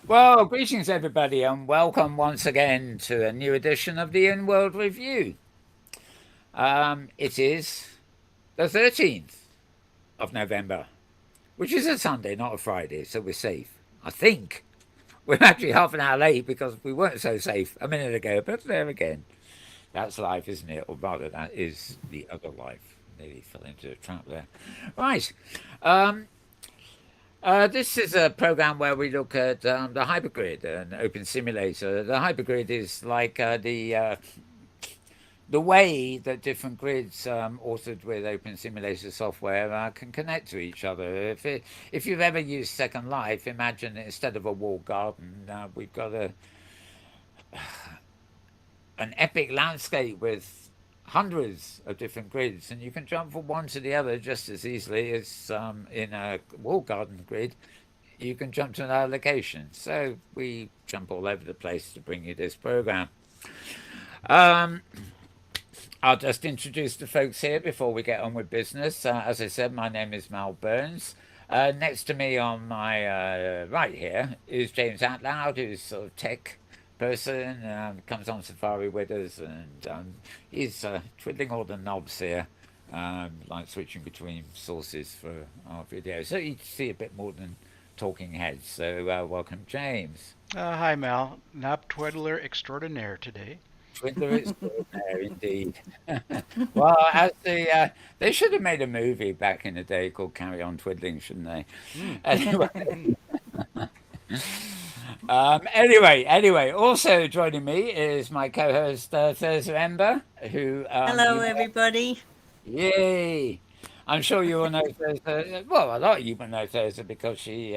Well, greetings everybody, and welcome once again to a new edition of the Inworld Review. It is the 13th of November, which is a Sunday, not a Friday, so we're safe. I think. We're actually half an hour late because we weren't so safe a minute ago, but there again. That's life, isn't it? Or rather, that is the other life. Nearly fell into a trap there. Right. Um, this is a program where we look at the hypergrid and open simulator. The hypergrid is like the way that different grids authored with open simulator software can connect to each other. If you've ever used Second Life, imagine instead of a walled garden, we've got an epic landscape with hundreds of different grids, and you can jump from one to the other just as easily as in a walled garden grid. You can jump to another location. So we jump all over the place to bring you this program. Um, I'll just introduce the folks here before we get on with business. As I said, my name is Mal Burns. Next to me on my right here is James Atloud, who's sort of tech person, comes on Safari with us, and he's twiddling all the knobs here, like switching between sources for our video. So you see a bit more than talking heads. So welcome, James. Hi, Mal. Knob twiddler extraordinaire today. Twiddler extraordinaire, indeed. Well, they should have made a movie back in the day called Carry On Twiddling, shouldn't they? Hmm. Anyway, anyway. Also joining me is my co-host Thursday Ember, who Hello, you may. everybody. Yay! I'm sure you all know Thursday. Well, a lot of you will know Thursday because she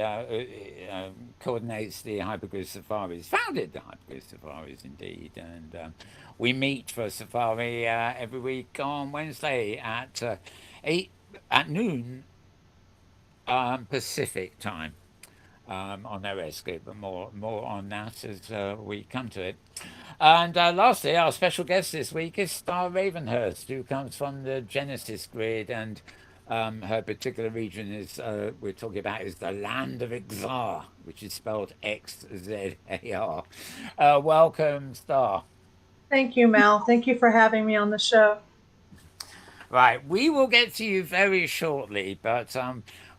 coordinates the Hypergrid Safaris, founded the Hypergrid Safaris indeed, and we meet for Safari every week on Wednesday at 8 at noon Pacific time on OS Group, but more on that as we come to it. And lastly, our special guest this week is Star Ravenhurst, who comes from the Genesis grid, and her particular region is we're talking about is the land of Xar, which is spelled XZAR. Welcome, Star. Thank you, Mel. Thank you for having me on the show. Right, we will get to you very shortly, but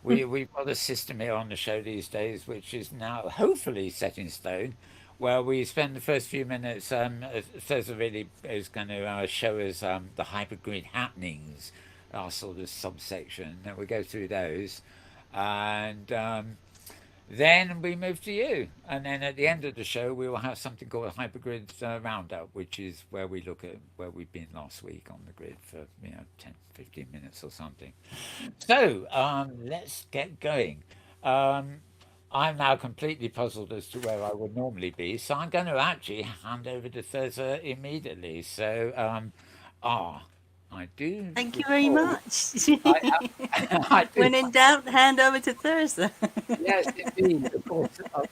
we've got a system here on the show these days, which is now hopefully set in stone, where we spend the first few minutes. Thursday really is going to show us the hypergrid happenings, our sort of subsection, and we go through those, and then we move to you. And then at the end of the show, we will have something called a hypergrid roundup, which is where we look at where we've been last week on the grid for, 10, 15 minutes or something. So let's get going. Um, I'm now completely puzzled as to where I would normally be. So I'm going to actually hand over to Thursday immediately. So, ah, I do Thank you very recall. much. I, I do. When in doubt, hand over to Thursday. Yes, indeed. Of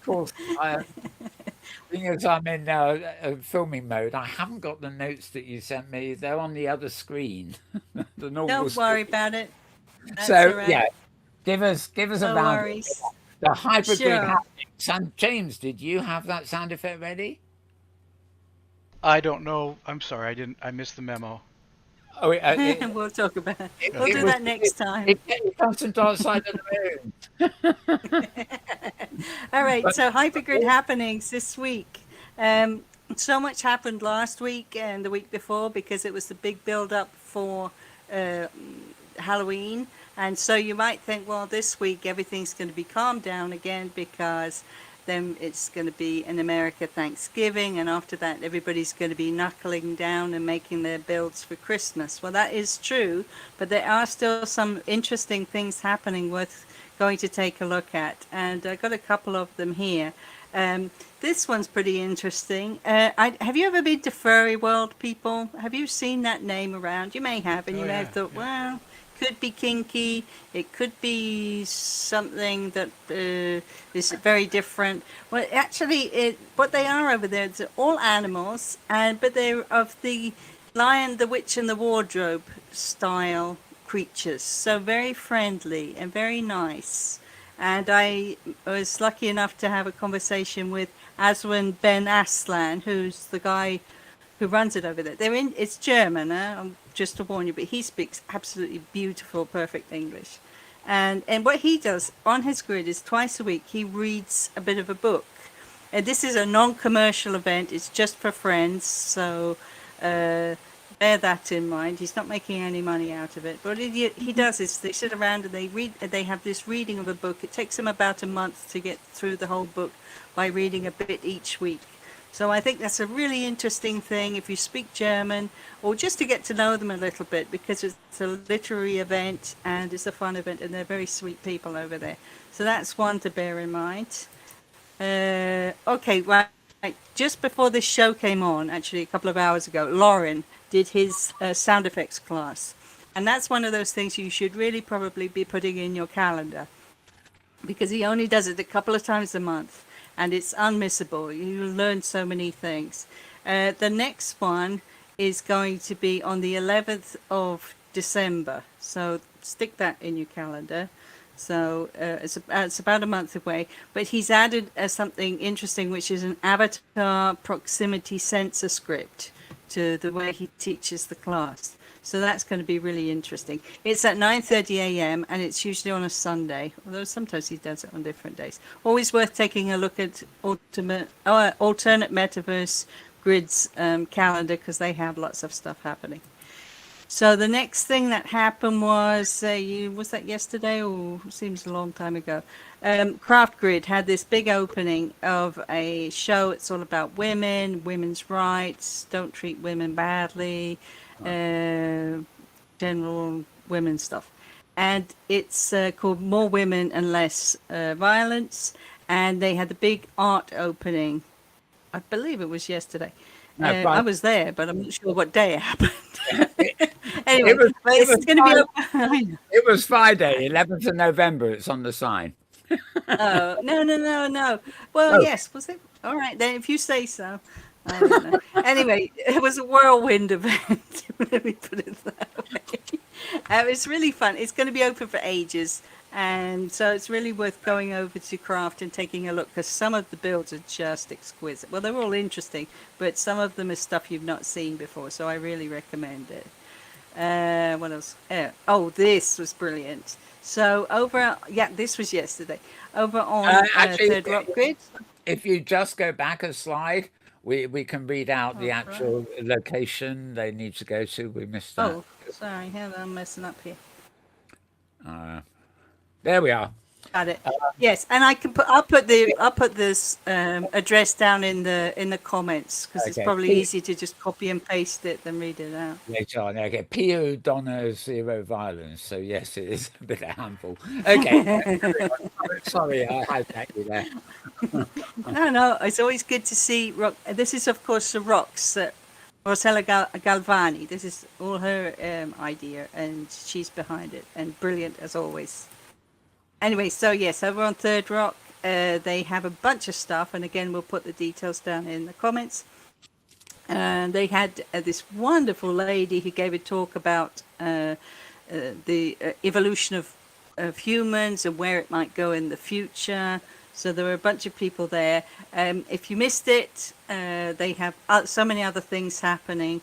course. Thing is, I'm in filming mode. I haven't got the notes that you sent me. They're on the other screen, the normal Don't worry screen. about it. That's So all yeah, right. give us a No round. worries. The hypergrid Sure. happening. James, did you have that sound effect ready? I don't know. I'm sorry. I missed the memo. Oh, We'll talk about it. it, We'll it do was that next time. it comes from dark side of the moon. All right. But So, hypergrid happenings this week. Um, so much happened last week and the week before because it was the big build up for uh, Halloween. And so you might think, well, this week everything's going to be calmed down again because then it's going to be in America Thanksgiving, and after that, everybody's going to be knuckling down and making their builds for Christmas. Well, that is true, but there are still some interesting things happening worth going to take a look at, and I got a couple of them here. This one's pretty interesting. Have you ever been to Furry World, people? Have you seen that name around? You may have, and Oh you may have yeah, thought, yeah. well, could be kinky. It could be something that is very different. Well, actually, what they are over there, it's all animals, and but they're of the Lion, the Witch, and the Wardrobe style creatures. So very friendly and very nice. And I was lucky enough to have a conversation with Aswin Ben Aslan, who's the guy who runs it over there. It's German, just to warn you, but he speaks absolutely beautiful, perfect English. And what he does on his grid is twice a week he reads a bit of a book. And this is a non-commercial event. It's just for friends, so bear that in mind. He's not making any money out of it. But what he does is they sit around and they read. They have this reading of a book. It takes them about a month to get through the whole book by reading a bit each week. So I think that's a really interesting thing if you speak German, or just to get to know them a little bit, because it's a literary event and it's a fun event, and they're very sweet people over there. So that's one to bear in mind. Okay, right. Just before this show came on, actually a couple of hours ago, Lauren did his sound effects class. And that's one of those things you should really probably be putting in your calendar, because he only does it a couple of times a month. And it's unmissable. You learn so many things. The next one is going to be on the 11th of December. So stick that in your calendar. So it's about a month away. But he's added something interesting, which is an avatar proximity sensor script to the way he teaches the class. So that's going to be really interesting. It's at 9:30 a.m. and it's usually on a Sunday, although sometimes he does it on different days. Always worth taking a look at alternate metaverse grids calendar, because they have lots of stuff happening. So the next thing that happened was was that yesterday, or seems a long time ago? Craft Grid had this big opening of a show. It's all about women, women's rights, don't treat women badly. General women stuff, and it's called More Women and Less Violence, and they had the big art opening. I believe it was yesterday. No, I was there, but I'm not sure what day it happened. Anyway, Anyway, it's going to be open. It was Friday, 11th of November. It's on the sign. Oh, no. Well, Oh. Yes, was it? All right, then, if you say so. I don't know. Anyway, it was a whirlwind event. Let me put it that way. It's really fun. It's going to be open for ages. And so it's really worth going over to Craft and taking a look, because some of the builds are just exquisite. Well, they're all interesting, but some of them is stuff you've not seen before. So I really recommend it. What else? This was brilliant. So this was yesterday. Over on Actually, Third Rock Grid. If you just go back a slide, we can read out the actual location they need to go to. We missed that. Oh, sorry, I'm messing up here. There we are. Got it. Yes, and I'll put this address down in the comments, because it's Okay. probably easier to just copy and paste it than read it out. Later on. Okay. P.O. Donna Zero Violence. So yes, it is a bit of a handful. Okay. Sorry, I hijacked you there. No, it's always good to see rock. This is, of course, the rocks. Rosella Galvani. This is all her idea, and she's behind it, and brilliant as always. Anyway, so yes, over on Third Rock, they have a bunch of stuff, and again, we'll put the details down in the comments. And they had this wonderful lady who gave a talk about the evolution of humans and where it might go in the future. So there were a bunch of people there. If you missed it, they have so many other things happening.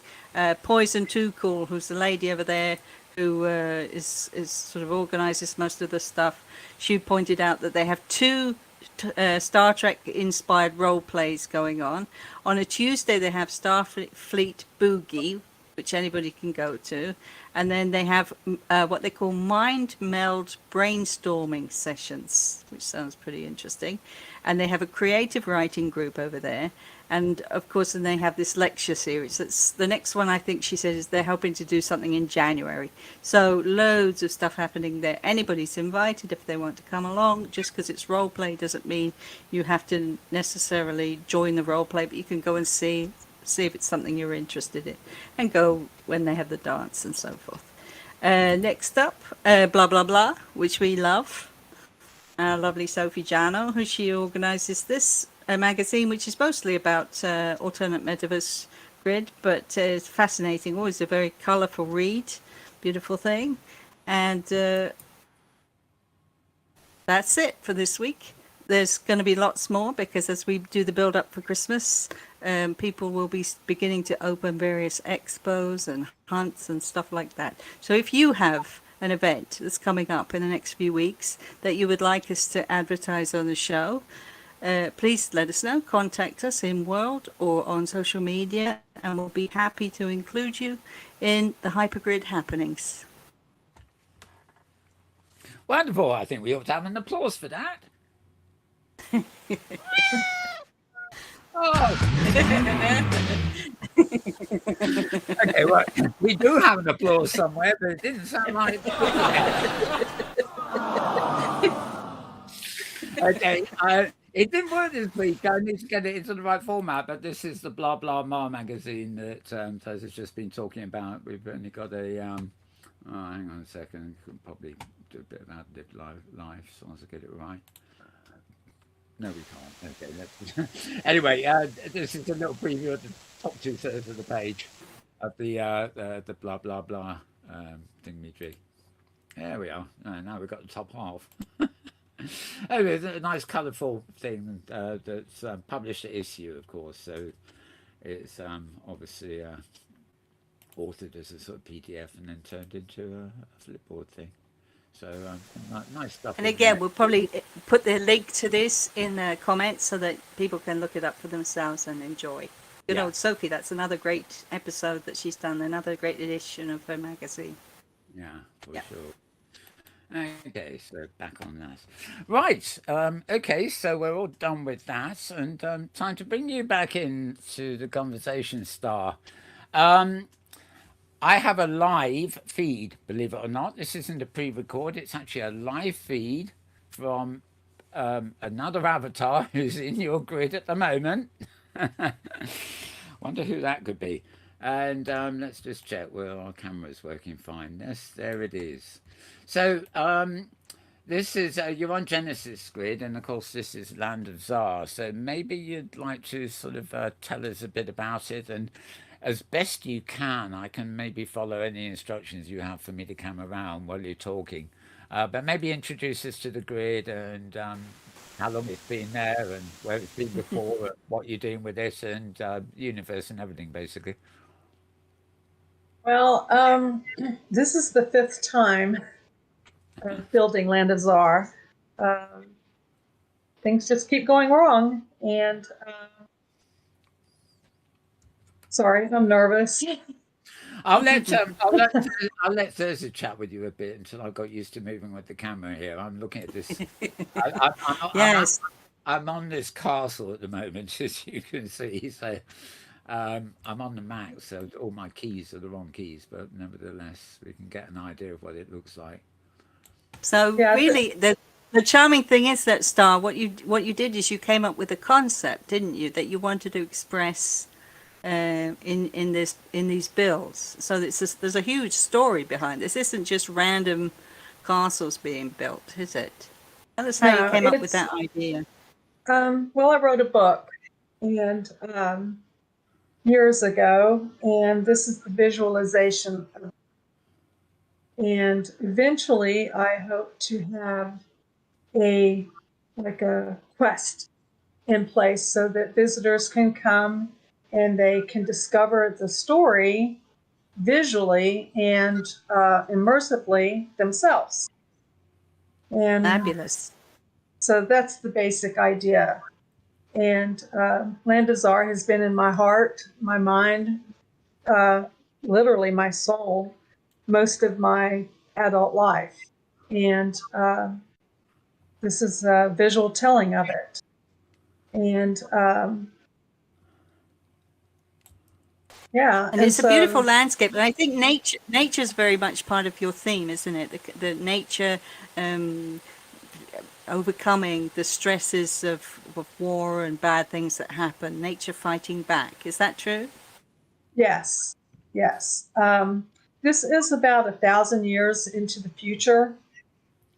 Poison Too Cool, who's the lady over there who is sort of organizes most of the stuff, she pointed out that they have two Star Trek inspired role plays going on. On a Tuesday they have Starfleet Boogie, which anybody can go to, and then they have what they call mind meld brainstorming sessions, which sounds pretty interesting. And they have a creative writing group over there, and of course then they have this lecture series. That's the next one. I think she said is they're hoping to do something in January, so loads of stuff happening there. Anybody's invited if they want to come along. Just because it's role play doesn't mean you have to necessarily join the role play, but you can go and see if it's something you're interested in, and go when they have the dance and so forth. Next up, Blah Blah Blah, which we love. Our lovely Sophie Jano, who she organises this magazine, which is mostly about alternate metaverse grid, but it's fascinating. Always a very colourful read, beautiful thing. And that that's it for this week. There's going to be lots more because as we do the build up for Christmas, people will be beginning to open various expos and hunts and stuff like that. So if you have an event that's coming up in the next few weeks that you would like us to advertise on the show, please let us know. Contact us in World or on social media, and we'll be happy to include you in the Hypergrid happenings. Wonderful. I think we ought to have an applause for that. Oh. Okay, well, we do have an applause somewhere, but it didn't sound like. Okay, it didn't work this week. I need to get it into the right format, but this is the Blah Blah Ma magazine that Taz has just been talking about. We've only got a. Hang on a second. Could probably do a bit about it live as long as I get it right. No, we can't. Okay. Anyway, this is a little preview of the top 2/3 of the page of the blah blah blah thingamajig. There we are. Now we've got the top half. Anyway, it's a nice colourful thing that's published at issue, of course. So it's obviously authored as a sort of PDF and then turned into a flipboard thing. So nice stuff. And again, we'll probably put the link to this in the comments so that people can look it up for themselves and enjoy. Good old Sophie, that's another great episode that she's done, another great edition of her magazine. Yeah, for sure. Okay, so back on that. Right, okay, so we're all done with that, and time to bring you back into the conversation, Star. I have a live feed, believe it or not. This isn't a pre-record, it's actually a live feed from another avatar who's in your grid at the moment. Wonder who that could be. And let's just check where our camera's working fine. Yes, there it is. So this is, you're on Genesis grid, and of course this is Land of Zar. So maybe you'd like to sort of tell us a bit about it, and as best you can, I can maybe follow any instructions you have for me to come around while you're talking. But maybe introduce us to the grid and how long it's been there and where it's been before, and what you're doing with it, and universe and everything, basically. Well, this is the 5th time building Land of Zar. Things just keep going wrong, and sorry, I'm nervous. I'll let Thursday chat with you a bit until I've got used to moving with the camera here. I'm looking at this. Yes. I'm on this castle at the moment, as you can see. So I'm on the Mac, so all my keys are the wrong keys, but nevertheless, we can get an idea of what it looks like. So really, the charming thing is that, Star, what you did is you came up with a concept, didn't you, that you wanted to express in these builds. So there's a huge story behind this. This isn't just random castles being built, is it? Tell us how you came up with that idea. Well, I wrote a book, and years ago, and this is the visualization. And eventually, I hope to have a quest in place so that visitors can come and they can discover the story visually and immersively themselves. And Fabulous. so that's the basic idea. And Land of Zar has been in my heart, my mind, literally my soul, most of my adult life. And this is a visual telling of it. And and it's a beautiful landscape. And I think nature is very much part of your theme, isn't it? The nature overcoming the stresses of war and bad things that happen, nature fighting back. Is that true? Yes. This is about 1,000 years into the future,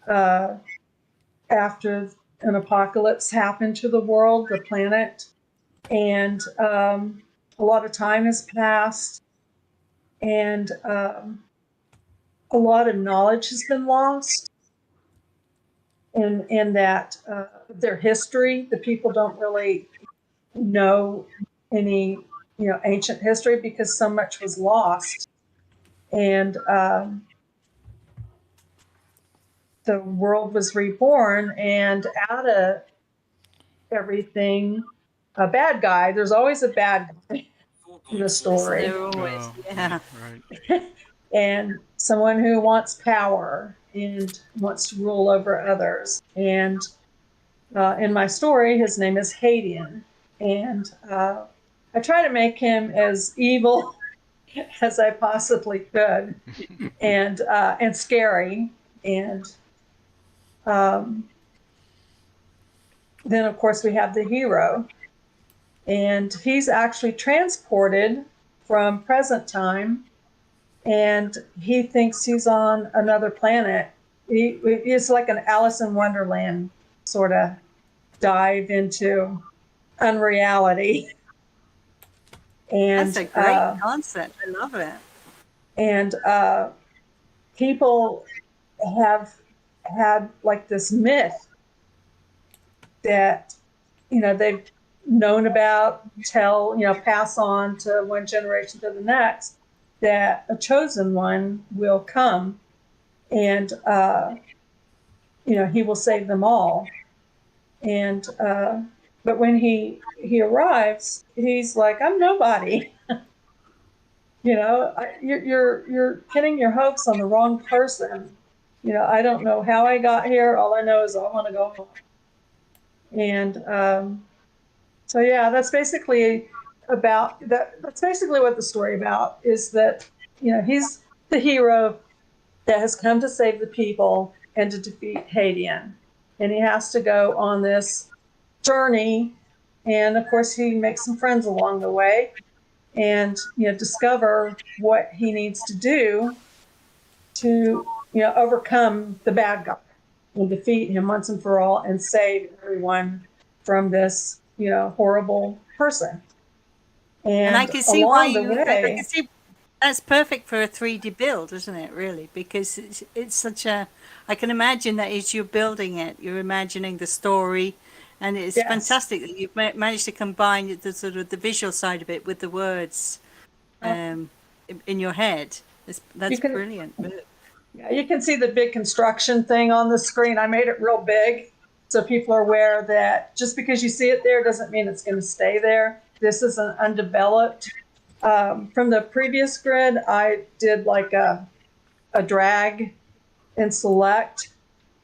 after an apocalypse happened to the world, the planet, and a lot of time has passed, and a lot of knowledge has been lost. in that their history. The people don't really know any, ancient history because so much was lost. And the world was reborn, and out of everything, a bad guy. There's always a bad guy in the Isn't story, there always? Oh, Yeah. right. and someone who wants power and wants to rule over others. And in my story, his name is Hadian, and I try to make him as evil as I possibly could, and scary. And um, then, of course, we have the hero, and he's actually transported from present time, and he thinks he's on another planet. It's like an Alice in Wonderland sort of dive into unreality. That's And a great concept. I love it. and people have had like this myth that they've known about, pass on to one generation to the next, that a chosen one will come, and he will save them all. And but when he arrives, he's like, I'm nobody. You're pinning your hopes on the wrong person. I don't know how I got here. All I know is I want to go home. And so yeah, that's basically about that. That's basically what the story about is, that he's the hero that has come to save the people and to defeat Hadian, and he has to go on this journey. And of course, he makes some friends along the way, and discover what he needs to do to overcome the bad guy and defeat him once and for all, and save everyone from this horrible person. And I And can see why along the you. I way, can see that's perfect for a 3D build, isn't it? Really, because it's such a. I can imagine that as you're building it, you're imagining the story, and it's yes, fantastic that you've managed to combine the sort of the visual side of it with the words in your head. That's you can brilliant. you can see the big construction thing on the screen. I made it real big so people are aware that just because you see it there doesn't mean it's going to stay there. This is an undeveloped. From the previous grid, I did like a drag and select,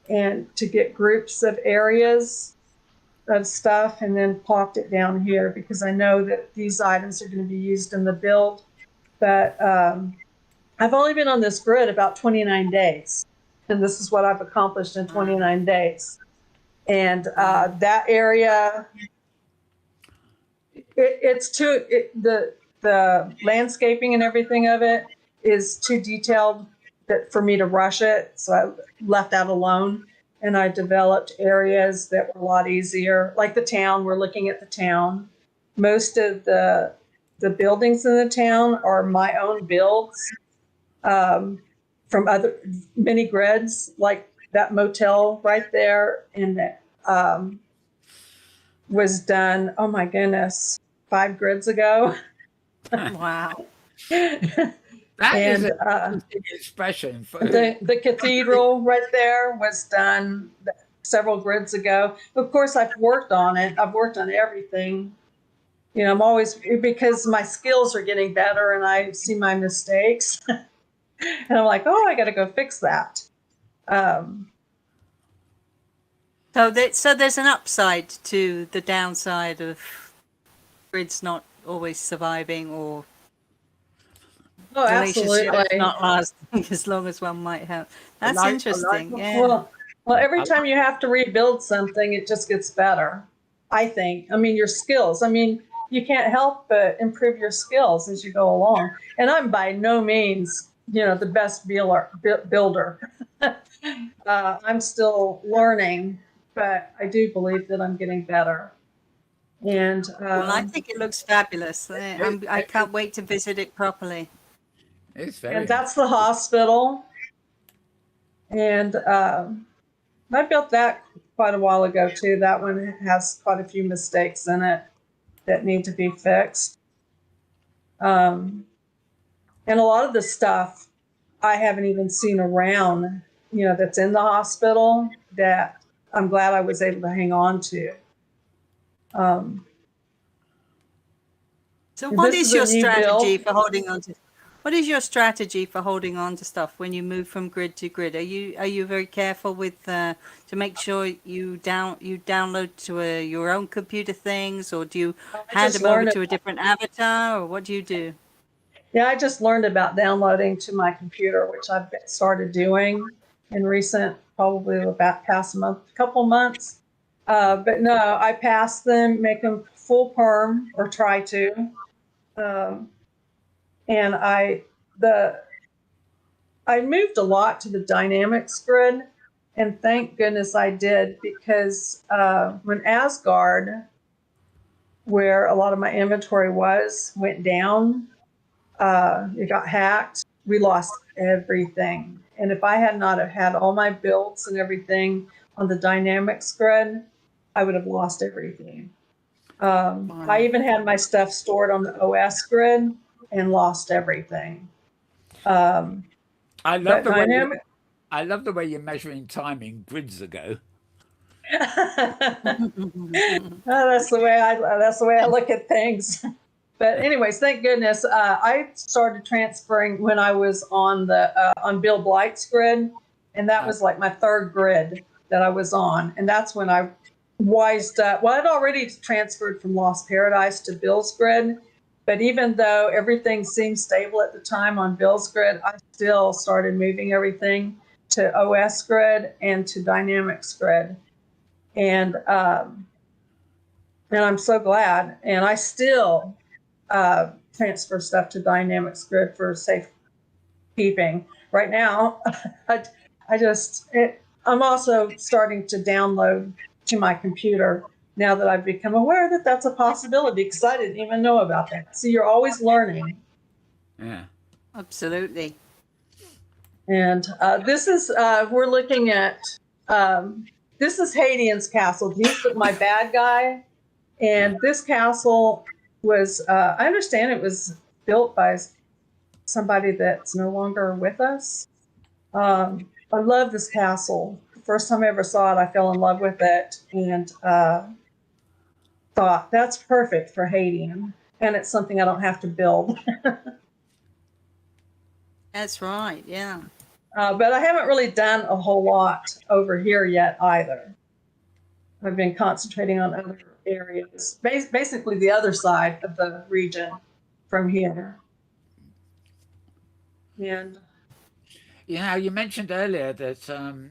and to get groups of areas of stuff, and then plopped it down here because I know that these items are going to be used in the build. But I've only been on this grid about 29 days, and this is what I've accomplished in 29 days. And that area, the landscaping and everything of it is too detailed for me to rush it. So I left that alone, and I developed areas that were a lot easier, like the town. We're looking at the town. Most of the buildings in the town are my own builds from other mini grids, like that motel right there, and that was done. Oh my goodness, 5 grids ago. Wow. That is And an interesting expression. the cathedral right there was done several grids ago. Of course, I've worked on it. I've worked on everything. I'm always, because my skills are getting better and I see my mistakes. And I'm like, oh, I got to go fix that. So there's an upside to the downside of grids not always surviving, or Oh, relationships absolutely. not lasting as long as one might have. That's interesting. Yeah. Well, every time you have to rebuild something, it just gets better, I think. I mean, your skills. I mean, you can't help but improve your skills as you go along. And I'm by no means, the best builder. I'm still learning, but I do believe that I'm getting better. And Well, I think it looks fabulous. I can't wait to visit it properly. It's very and that's the hospital. And I built that quite a while ago too. That one has quite a few mistakes in it that need to be fixed. And a lot of the stuff I haven't even seen around, that's in the hospital that I'm glad I was able to hang on to. Um, So this is a new build. what is your strategy for holding on to stuff when you move from grid to grid? Are you very careful with to make sure you download to your own computer things, or do you I hand just them over learned to a different avatar, or what do you do? Yeah, I just learned about downloading to my computer, which I've started doing in recent, probably about past couple months. But no, I pass them, make them full perm or try to. Um, and I moved a lot to the Dynamics grid, and thank goodness I did, because when Asgard, where a lot of my inventory went down, it got hacked. We lost everything. And if I had not have had all my builds and everything on the Dynamics grid, I would have lost everything. I even had my stuff stored on the OS grid and lost everything. I love But the way Dynamic. I love the way you're measuring time in grids ago. That's the way I look at things. But anyways, thank goodness I started transferring when I was on Bill Blight's grid, and that was like my third grid that I was on, and that's when I wised up. Well, I'd already transferred from Lost Paradise to Bill's grid, but even though everything seemed stable at the time on Bill's grid, I still started moving everything to OS grid and to Dynamics grid, and I'm so glad. And I still transfer stuff to Dynamics Grid for safekeeping. Right now, I'm also starting to download to my computer now that I've become aware that that's a possibility, because I didn't even know about that. So you're always learning. Yeah. Absolutely. And this is, we're looking at, this is Hadian's castle. He's my bad guy. And this castle was, I understand it was built by somebody that's no longer with us. I love this castle. The first time I ever saw it, I fell in love with it, and thought that's perfect for Hadian. And it's something I don't have to build. That's right. Yeah. But I haven't really done a whole lot over here yet either. I've been concentrating on other areas, basically the other side of the region from here. And You mentioned earlier that sorry,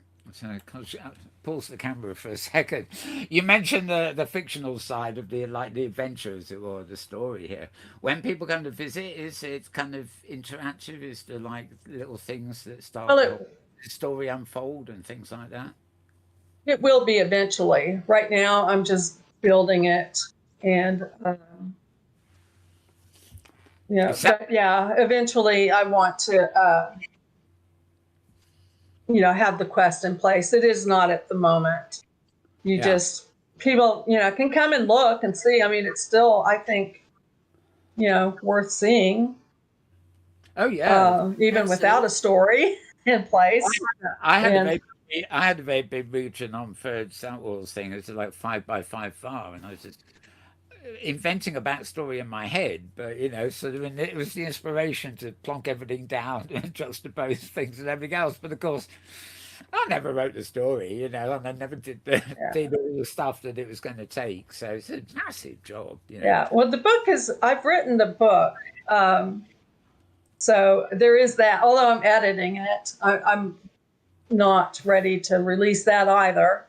pause the camera for a second. You mentioned the fictional side of the adventures or the story here. When people come to visit, is it kind of interactive? Is there like little things that start well, to help the story unfold and things like that? it will be eventually. Right now, I'm just building it, and but yeah, eventually, I want to have the quest in place. It is not at the moment. You just people can come and look and see. I mean, it's still, I think, worth seeing. Oh yeah, Even without a story in place. I had And a very big region on Third Star Wars thing. It was like 5 by 5 far, and I was just inventing a backstory in my head. But sort of, and it was the inspiration to plonk everything down and juxtapose things and everything else. But of course, I never wrote the story, and I never did all the stuff that it was going to take. So it's a massive job. Yeah. Well, I've written the book. So there is that. Although I'm editing it, I'm not ready to release that either.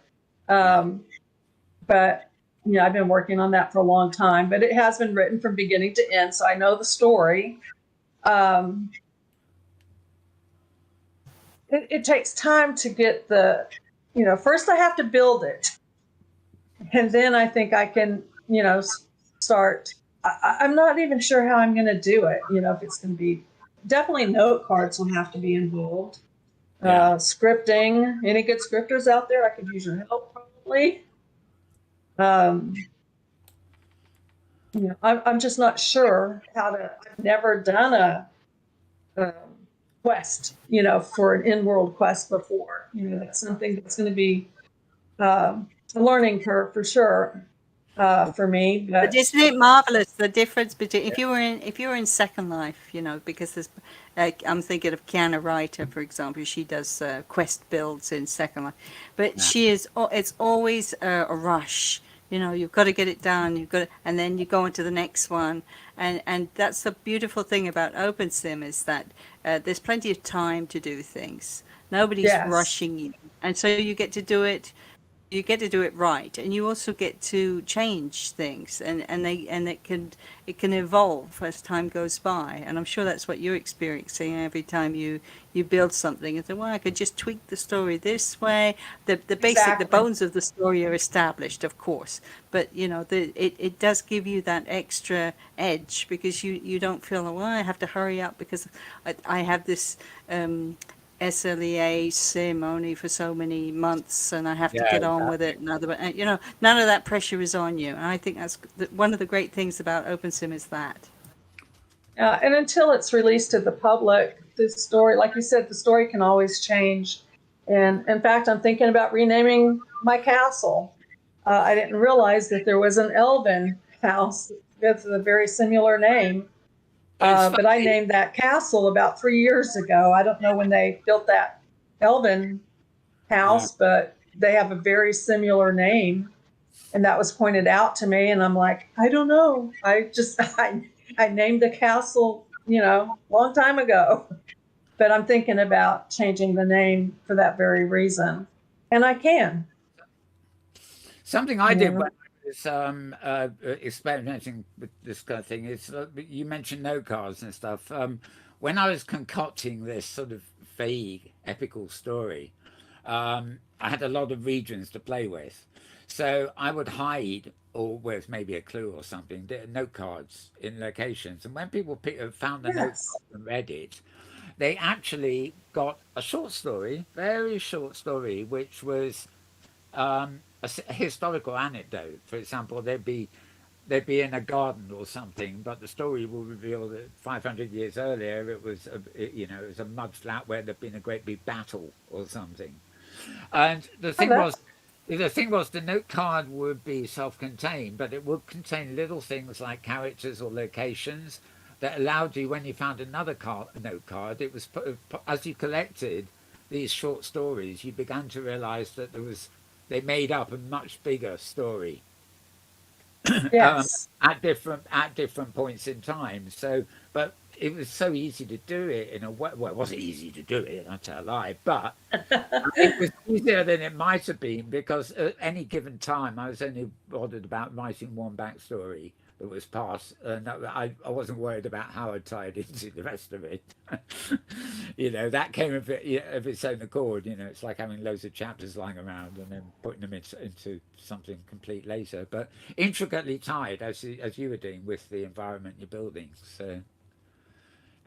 But I've been working on that for a long time. But it has been written from beginning to end, so I know the story. It takes time to get first I have to build it, and then I think I can start. I'm not even sure how I'm going to do it. If it's going to be, definitely note cards will have to be involved. Yeah. Scripting. Any good scripters out there? I could use your help probably. Um, I'm just not sure how to. I've never done a um, quest, for an in-world quest before. That's something that's going to be a learning curve for sure for me. But But isn't it marvelous the difference between if you were in Second Life, because there's I'm thinking of Kiana Ryder, for example. She does quest builds in Second Life, but Yeah. it's always a rush. You've got to get it done. And then you go on to the next one, and that's the beautiful thing about opensim is that there's plenty of time to do things. Nobody's yes, rushing you, and so you get to do it right, and you also get to change things, and it can evolve as time goes by. And I'm sure that's what you're experiencing every time you build something. And say, well, I could just tweak the story this way. The exactly. bones of the story are established, of course, but it does give you that extra edge, because you don't feel, well, I have to hurry up because I have this SLEA sim only for so many months, and I have to Yeah. get on with it. None of that pressure is on you. And I think that's one of the great things about OpenSim is that. And until it's released to the public, the story, like you said, the story can always change. And in fact, I'm thinking about renaming my castle. I didn't realize that there was an elven house with a very similar name. It's But I funny. named that castle about 3 years ago. I don't know when they built that elven Yeah. house, but they have a very similar name. And that was pointed out to me. And I'm like, I don't know. I named the castle, long time ago. But I'm thinking about changing the name for that very reason. And I can. Something I did Yeah. when I was experimenting with this kind of thing is you mentioned note cards and stuff. When I was concocting this sort of vague epical story, I had a lot of regions to play with. So I would hide, or with maybe a clue or something, note cards in locations. And when people found the note Yes. card and read it, they actually got a short story, very short story, which was a historical anecdote. For example, they'd be in a garden or something, but the story will reveal that 500 years earlier it was a mud flat where there'd been a great big battle or something. And Oh, that's the thing was, the note card would be self-contained, but it would contain little things like characters or locations that allowed you, when you found another note card, it was as you collected these short stories, you began to realize that they made up a much bigger story yes. at different points in time. So, but it was so easy to do it in a way. Well, it wasn't easy to do it. I tell a lie, but it was easier than it might have been because at any given time, I was only bothered about writing one backstory that was passed, and I wasn't worried about how I tied into the rest of it. That came of its own accord. It's like having loads of chapters lying around and then putting them into something complete later, but intricately tied as you were doing with the environment you're building. So,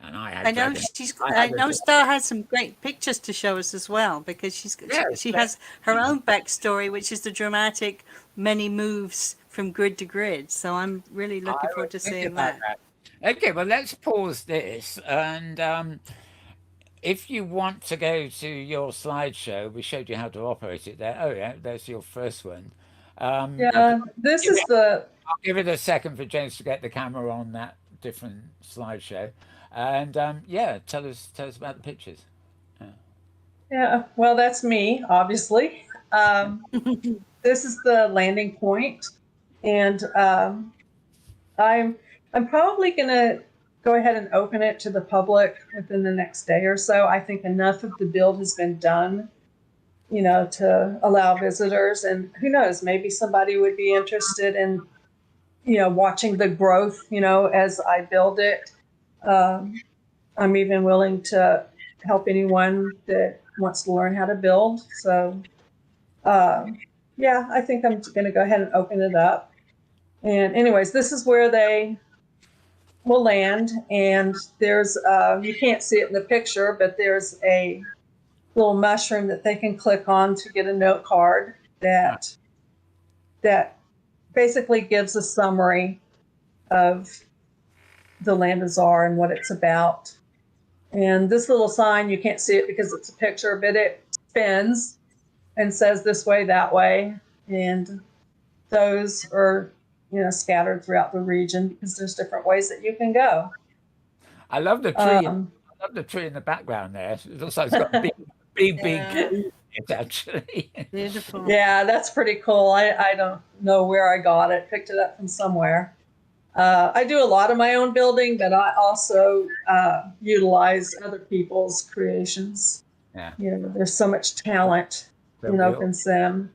and I had I know dragon. I I had a know Star has some great pictures to show us as well, because yeah. she has her own backstory, which is the dramatic many moves from grid to grid. So I'm really I looking was forward to thinking seeing about that. that. Okay, well, let's pause this. And if you want to go to your slideshow, we showed you how to operate it there. Oh, yeah, there's your first one. Okay, Yeah. This give is it, the, I'll give it a second for James to get the camera on that different slideshow. And yeah, tell us about the pictures. Yeah. yeah, well, that's me, obviously. This is the landing point. And I'm I'm probably going to go ahead and open it to the public within the next day or so. I think enough of the build has been done, to allow visitors. And who knows, maybe somebody would be interested in, watching the growth, as I build it. Um, I'm even willing to help anyone that wants to learn how to build. So, yeah, I think I'm going to go ahead and open it up. And, anyways, this is where they will land. And there's, you can't see it in the picture, but there's a little mushroom that they can click on to get a note card that basically gives a summary of the Land of Czar and what it's about. And this little sign, you can't see it because it's a picture, but it spins and says this way, that way. And those are, scattered throughout the region because there's different ways that you can go. I love the tree. I love the tree in the background there. It looks like it's got big Yeah. it actually. Beautiful. Yeah, that's pretty cool. I don't know where I got it. Picked it up from somewhere. I do a lot of my own building, but I also utilize other people's creations. Yeah. There's so much talent in real. opensim.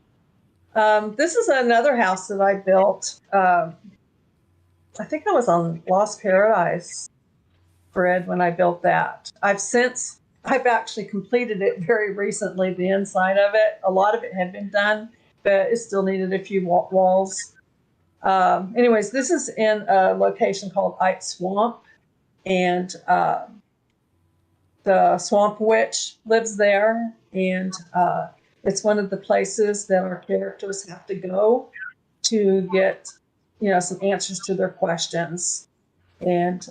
This is another house that I built. I think I was on Lost Paradise, Fred, when I built that. I've actually completed it very recently, the inside of it. A lot of it had been done, but it still needed a few walls. Anyways, this is in a location called Ike Swamp, and the Swamp Witch lives there, and it's one of the places that our characters have to go to get, some answers to their questions. And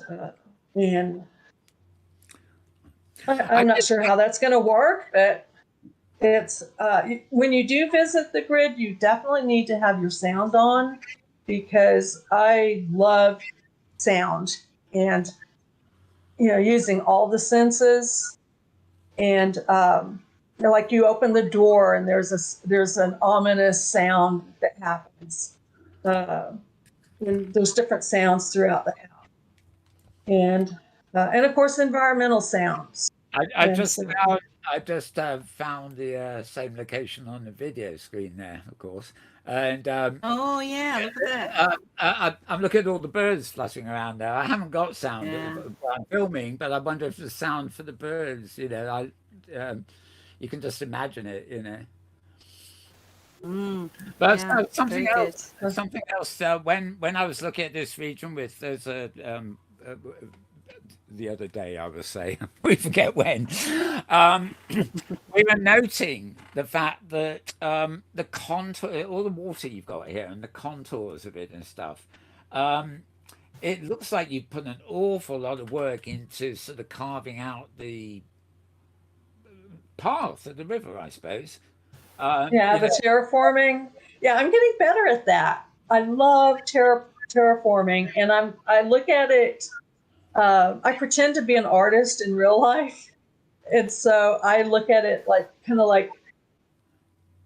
I'm not sure how that's going to work, but it's when you do visit the grid, you definitely need to have your sound on, because I love sound and using all the senses. And like you open the door and there's an ominous sound that happens, and there's different sounds throughout the house, and of course environmental sounds. I just found the same location on the video screen there, of course, and Oh yeah, look at that. I'm looking at all the birds flashing around there. I haven't got sound Yeah. while I'm filming, but I wonder if there's sound for the birds. You can just imagine it. But Yeah, something very good. else. Something else. When I was looking at this region there's the other day, I would say, we forget when, we were noting the fact that the contour, all the water you've got here and the contours of it and stuff, it looks like you've put an awful lot of work into sort of carving out the path of the river, I suppose. The terraforming. Yeah, I'm getting better at that. I love terraforming, and I look at it. I pretend to be an artist in real life, and so I look at it kind of like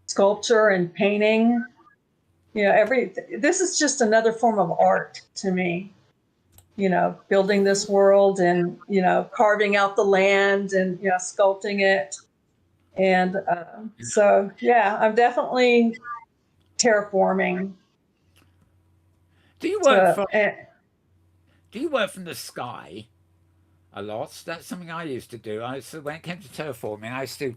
sculpture and painting. This is just another form of art to me. Building this world and carving out the land and sculpting it, and so yeah, I'm definitely terraforming. Do you work from the sky a lot? That's something I used to do. When it came to terraforming, I used to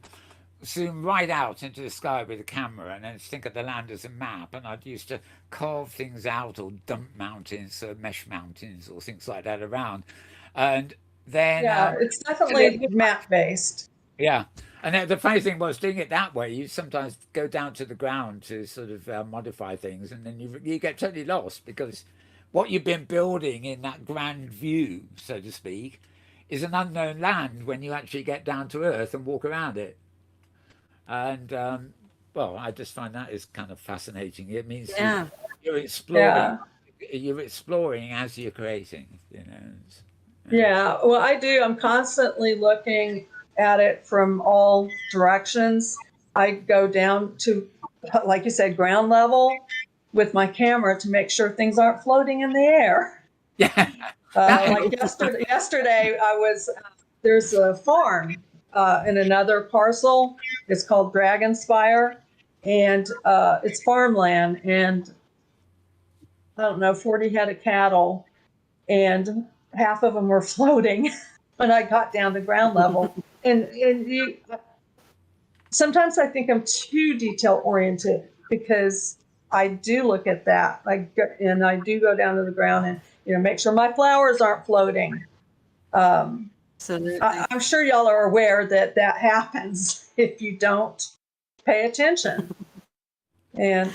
zoom right out into the sky with a camera and then think of the land as a map. And I'd used to carve things out or dump mountains or mesh mountains or things like that around. And then it's definitely map based. Yeah. And then the funny thing was, doing it that way, you sometimes go down to the ground to sort of modify things, and then you get totally lost, because what you've been building in that grand view, so to speak, is an unknown land when you actually get down to earth and walk around it. And well, I just find that is kind of fascinating. It means you're exploring. You're exploring as you're creating. Yeah, well, I do. I'm constantly looking at it from all directions. I go down to, like you said, ground level with my camera to make sure things aren't floating in the air. Yeah. Like yesterday, there's a farm in another parcel. It's called Dragonspire, and it's farmland, and I don't know, 40 head of cattle, and half of them were floating when I got down to ground level. And sometimes I think I'm too detail oriented, because I do look at that, and I do go down to the ground and make sure my flowers aren't floating. Absolutely. I'm sure y'all are aware that that happens if you don't pay attention. And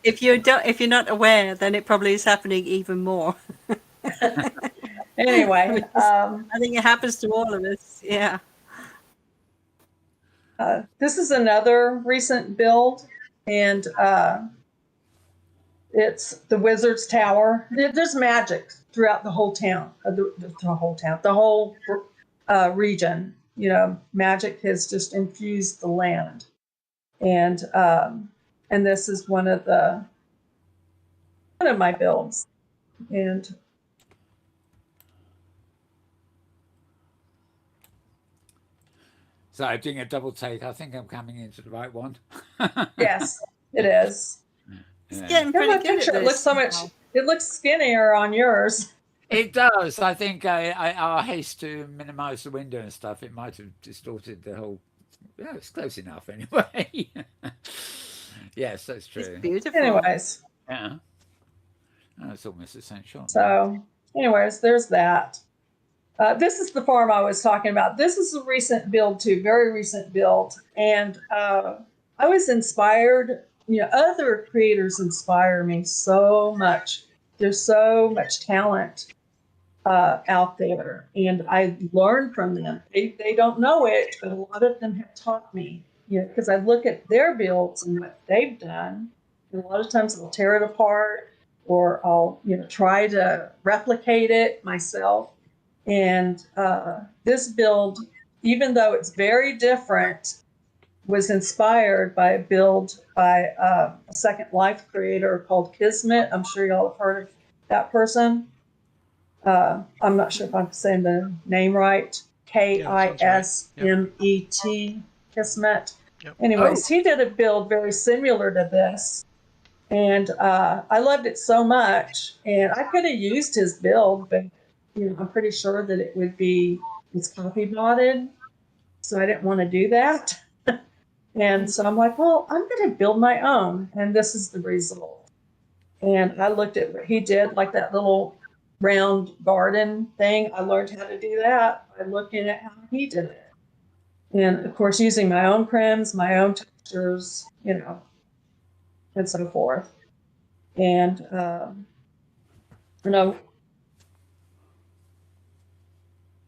If you're not aware, then it probably is happening even more. anyway, I think it happens to all of us. Yeah. this is another recent build, and it's the Wizard's Tower. There's magic throughout the whole town, the whole region. You know, magic has just infused the land, and this is one of my builds, and So doing a double take, I think I'm coming into the right one. yes, it is. It's Yeah. getting In pretty my good picture, at it looks this. so much. It looks skinnier on yours. It does. I think our haste to minimise the window and stuff, it might have distorted the whole. Yeah, it's close enough anyway. Yes, that's It's true. beautiful. Anyways, Yeah. Oh, it's almost the same shot. so anyways, there's that. This is the farm I was talking about. This is a recent build too, very recent build, and I was inspired. You know, other creators inspire me so much. There's so much talent out there, and I learn from them. They don't know it, but a lot of them have taught me. You know, because I look at their builds and what they've done, and a lot of times I'll tear it apart, or I'll try to replicate it myself. And this build, even though it's very different, was inspired by a build by a Second Life creator called Kismet. I'm sure y'all have heard of that person. I'm not sure if I'm saying the name right. Kismet, Kismet. Yep. Anyways, he did a build very similar to this. And I loved it so much. And I could have used his build, but I'm pretty sure that it's copy botted. So I didn't want to do that. And so I'm like, well, I'm going to build my own. And this is the result. And I looked at what he did, like that little round garden thing. I learned how to do that by looking at how he did it. And of course, using my own crims, my own textures, and so forth. And,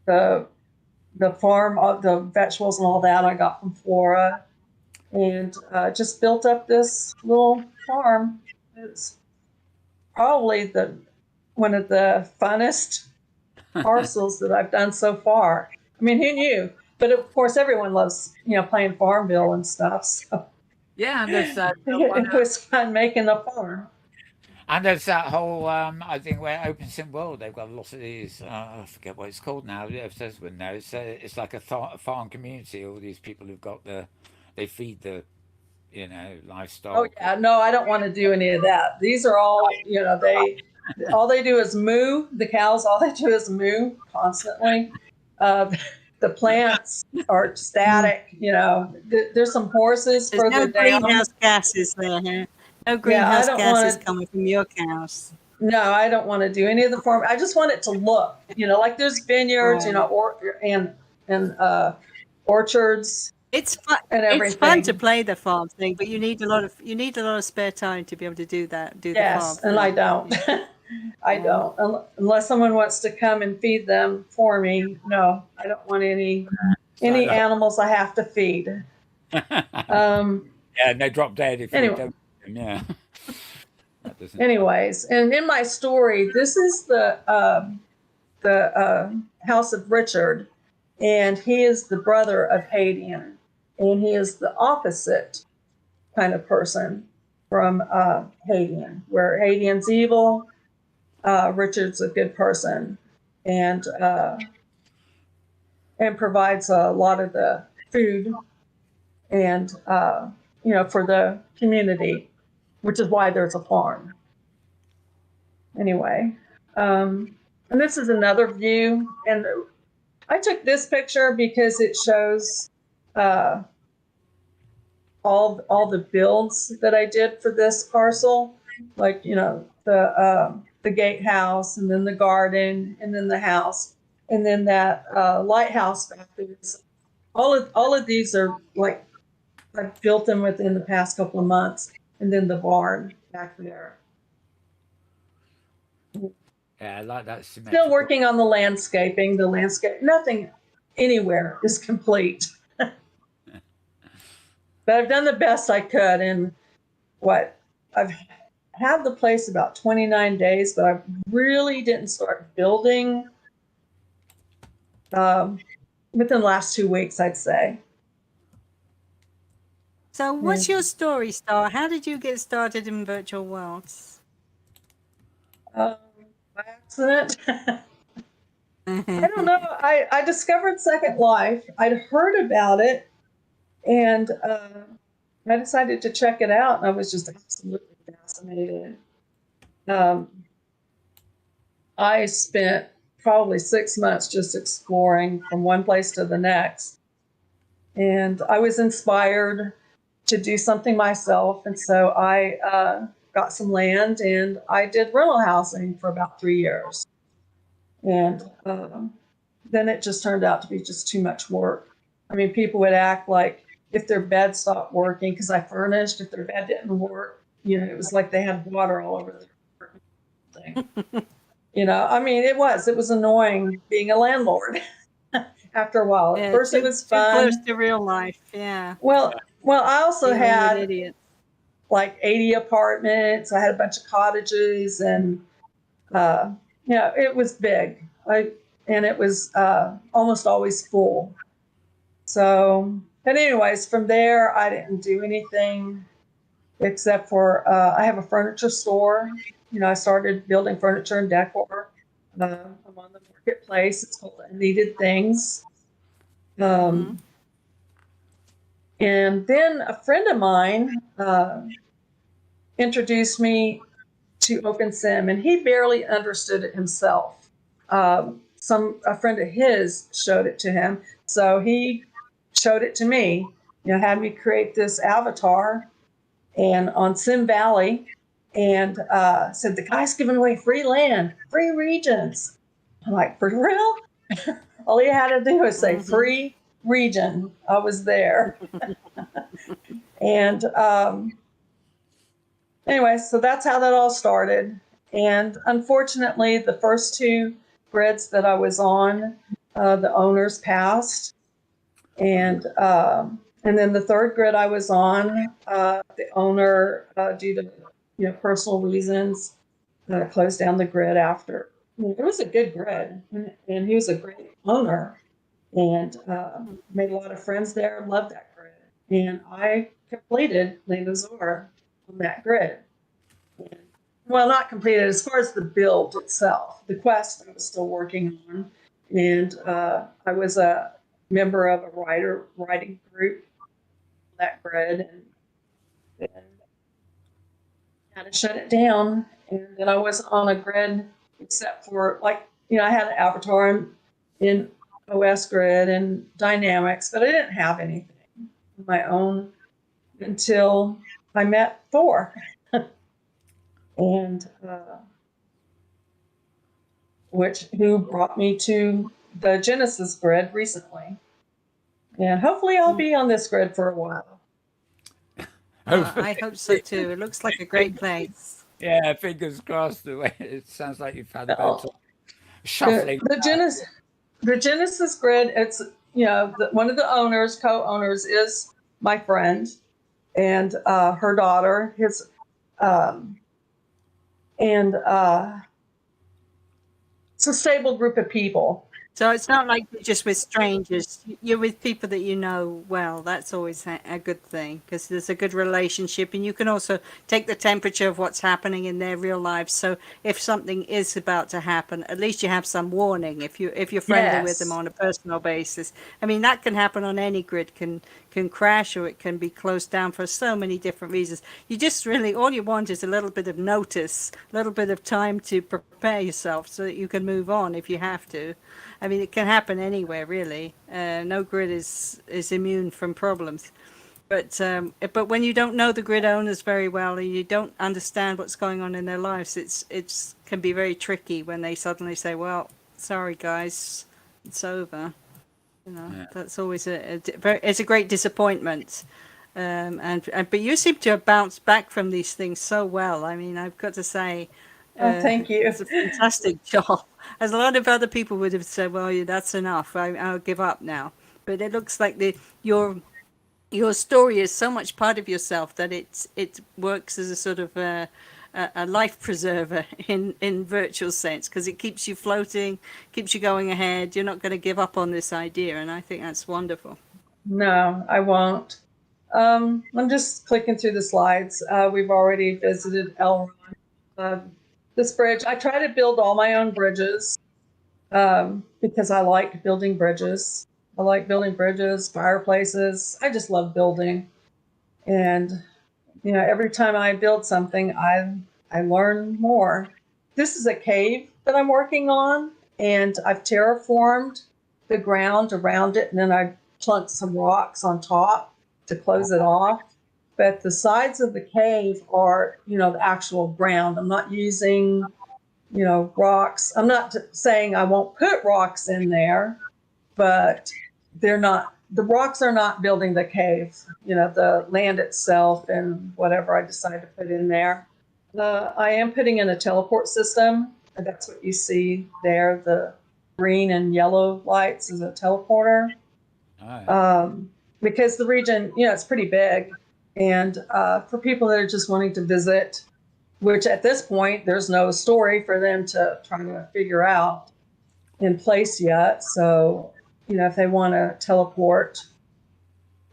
the farm, the vegetables and all that I got from Flora, and just built up this little farm. It's probably one of the funnest parcels that I've done so far. I mean, who knew? But of course, everyone loves playing Farmville and stuff. So Yeah, and there's that. it was fun making the farm. And there's that whole, I think, where opensim world, they've got a lot of these. I forget what it's called now. If Desmond knows, it's like a farm community. All these people who've got they feed the, livestock. Oh yeah, no, I don't want to do any of that. These are all, all they do is moo. The cows, all they do is moo constantly. The plants are static. There's some horses There's further no down. greenhouse gases there, huh? No greenhouse gases coming from your cows. No, I don't want to do any of the farm. I just want it to look, like there's vineyards, and orchards. It's fun. And It's fun everything. to play the farm thing, but you need a lot of spare time to be able to do that. Do Yes, the farm. and I don't. I don't. Unless someone wants to come and feed them for me. No, I don't want any animals I have to feed. Yeah, no drop dead if Anyway. you don't. Yeah. Anyways, and in my story, this is the house of Richard, and he is the brother of Hadian, and he is the opposite kind of person from Hadian, where Hadian's evil, Richard's a good person, and provides a lot of the food and for the community, which is why there's a farm. Anyway, and this is another view, and I took this picture because it shows all the builds that I did for this parcel, like the gatehouse, and then the garden, and then the house. and then that lighthouse back there. All of these are like I've built them within the past couple of months, and then the barn back there. Yeah, I like that Still symmetrical. working on the landscaping. The landscape, nothing anywhere is complete, but I've done the best I could. And what I've had the place about 29 days, but I really didn't start building within the last 2 weeks, I'd say. So, what's your story, Star? How did you get started in virtual worlds? By accident. I don't know. I discovered Second Life. I'd heard about it, and I decided to check it out, and I was just absolutely fascinated. Um, I spent probably 6 months just exploring from one place to the next, and I was inspired to do something myself, and so I got some land, and I did rental housing for about 3 years, and then it just turned out to be just too much work. I mean, people would act like if their bed stopped working, because I furnished, if their bed didn't work, it was like they had water all over their thing. I mean, it was annoying being a landlord after a while. At Yeah, first it was too close fun. to real life. Yeah, Well, I also dealing with had idiots. like 80 apartments. I had a bunch of cottages, and it was big. And it was almost always full. So, but anyways, from there, I didn't do anything except for I have a furniture store. I started building furniture and decor. I'm on the marketplace. It's called Needed Things. And then a friend of mine introduced me to opensim, and he barely understood it himself. A friend of his showed it to him, so he showed it to me. Had me create this avatar, and on Sim Valley, and said the guy's giving away free land, free regions. I'm like, for real? All he had to do was say free region. I was there. And anyway, so that's how that all started. And unfortunately, the first two grids that I was on, the owners passed. And then the third grid I was on, the owner, due to personal reasons, closed down the grid after. It was a good grid, and he was a great owner, and made a lot of friends there. Loved that grid, and I completed Landazor on that grid. Well, not completed as far as the build itself. The quest I was still working on, and I was a member of a writing group on that grid, and had to shut it down. And then I wasn't on a grid except for I had an avatar in OS grid and Dynamics, but I didn't have anything of my own until I met Thor. And who brought me to the Genesis grid recently. And hopefully I'll be on this grid for a while. I hope so too. It looks like a great place. Yeah, fingers crossed. The way it sounds like you've had a bit of shuffling. The Genesis grid, it's one of the co-owners is my friend, and her daughter, and it's a stable group of people. So it's not like you're just with strangers. You're with people that you know well. That's always a good thing, because there's a good relationship, and you can also take the temperature of what's happening in their real lives. So if something is about to happen, at least you have some warning. If you're friendly with them on a personal basis, I mean that can happen on any grid. Can crash, or it can be closed down for so many different reasons. You just really, all you want is a little bit of notice, a little bit of time to prepare yourself so that you can move on if you have to. I mean, it can happen anywhere, really. No grid is immune from problems. But when you don't know the grid owners very well, and you don't understand what's going on in their lives, it's can be very tricky when they suddenly say, "Well, sorry guys, it's over. You know, Yeah. that's always it's a great disappointment. And but you seem to have bounced back from these things so well. I mean, I've got to say, Oh, thank you. it's a fantastic job. As a lot of other people would have said, "Well, yeah, that's enough. I'll give up now." But it looks like your story is so much part of yourself that it works as a sort of a life preserver in virtual sense, because it keeps you floating, keeps you going ahead. You're not going to give up on this idea, and I think that's wonderful. No, I won't. I'm just clicking through the slides. We've already visited Elron. Uh, this bridge, I try to build all my own bridges because I like building bridges. I like building bridges, fireplaces. I just love building. And every time I build something, I learn more. This is a cave that I'm working on, and I've terraformed the ground around it, and then I plunked some rocks on top to close it off. But the sides of the cave are, the actual ground. I'm not using, rocks. I'm not saying I won't put rocks in there, but the rocks are not building the cave, the land itself and whatever I decide to put in there. I am putting in a teleport system, and that's what you see there. The green and yellow lights is a teleporter. All right. Because the region, it's pretty big. And for people that are just wanting to visit, which at this point, there's no story for them to try to figure out in place yet. So, if they want to teleport,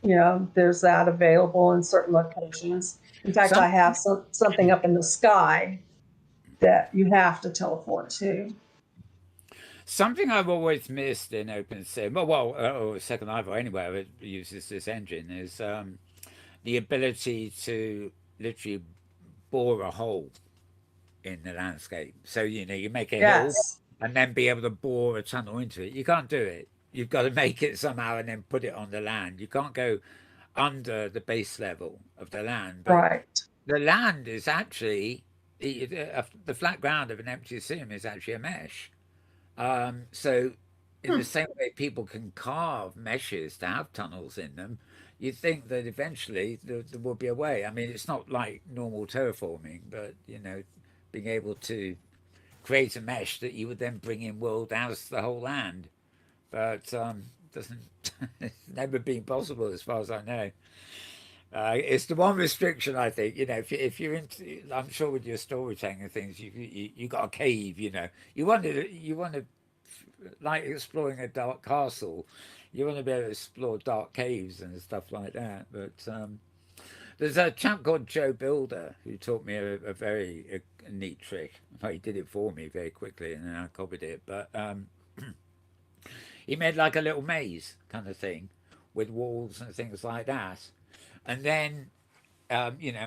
there's that available in certain locations. In fact, I have something up in the sky that you have to teleport to. Something I've always missed in opensim, or Second Life or anywhere that uses this engine, is the ability to literally bore a hole in the landscape. So you make a hill Yes. and then be able to bore a tunnel into it. You can't do it. You've got to make it somehow and then put it on the land. You can't go under the base level of the land. But Right. the land is actually the flat ground of an empty sim is actually a mesh. So in the same way people can carve meshes to have tunnels in them, you think that eventually there will be a way. I mean, it's not like normal terraforming, but being able to create a mesh that you would then bring in world as the whole land. But doesn't it's never been possible as far as I know. It's the one restriction I think. If you're into, I'm sure with your storytelling and things, you got a cave. You want to like exploring a dark castle. You want to be able to explore dark caves and stuff like that. But there's a chap called Joe Builder who taught me a very neat trick. Well, he did it for me very quickly, and then I copied it. But he made like a little maze kind of thing with walls and things like that, and then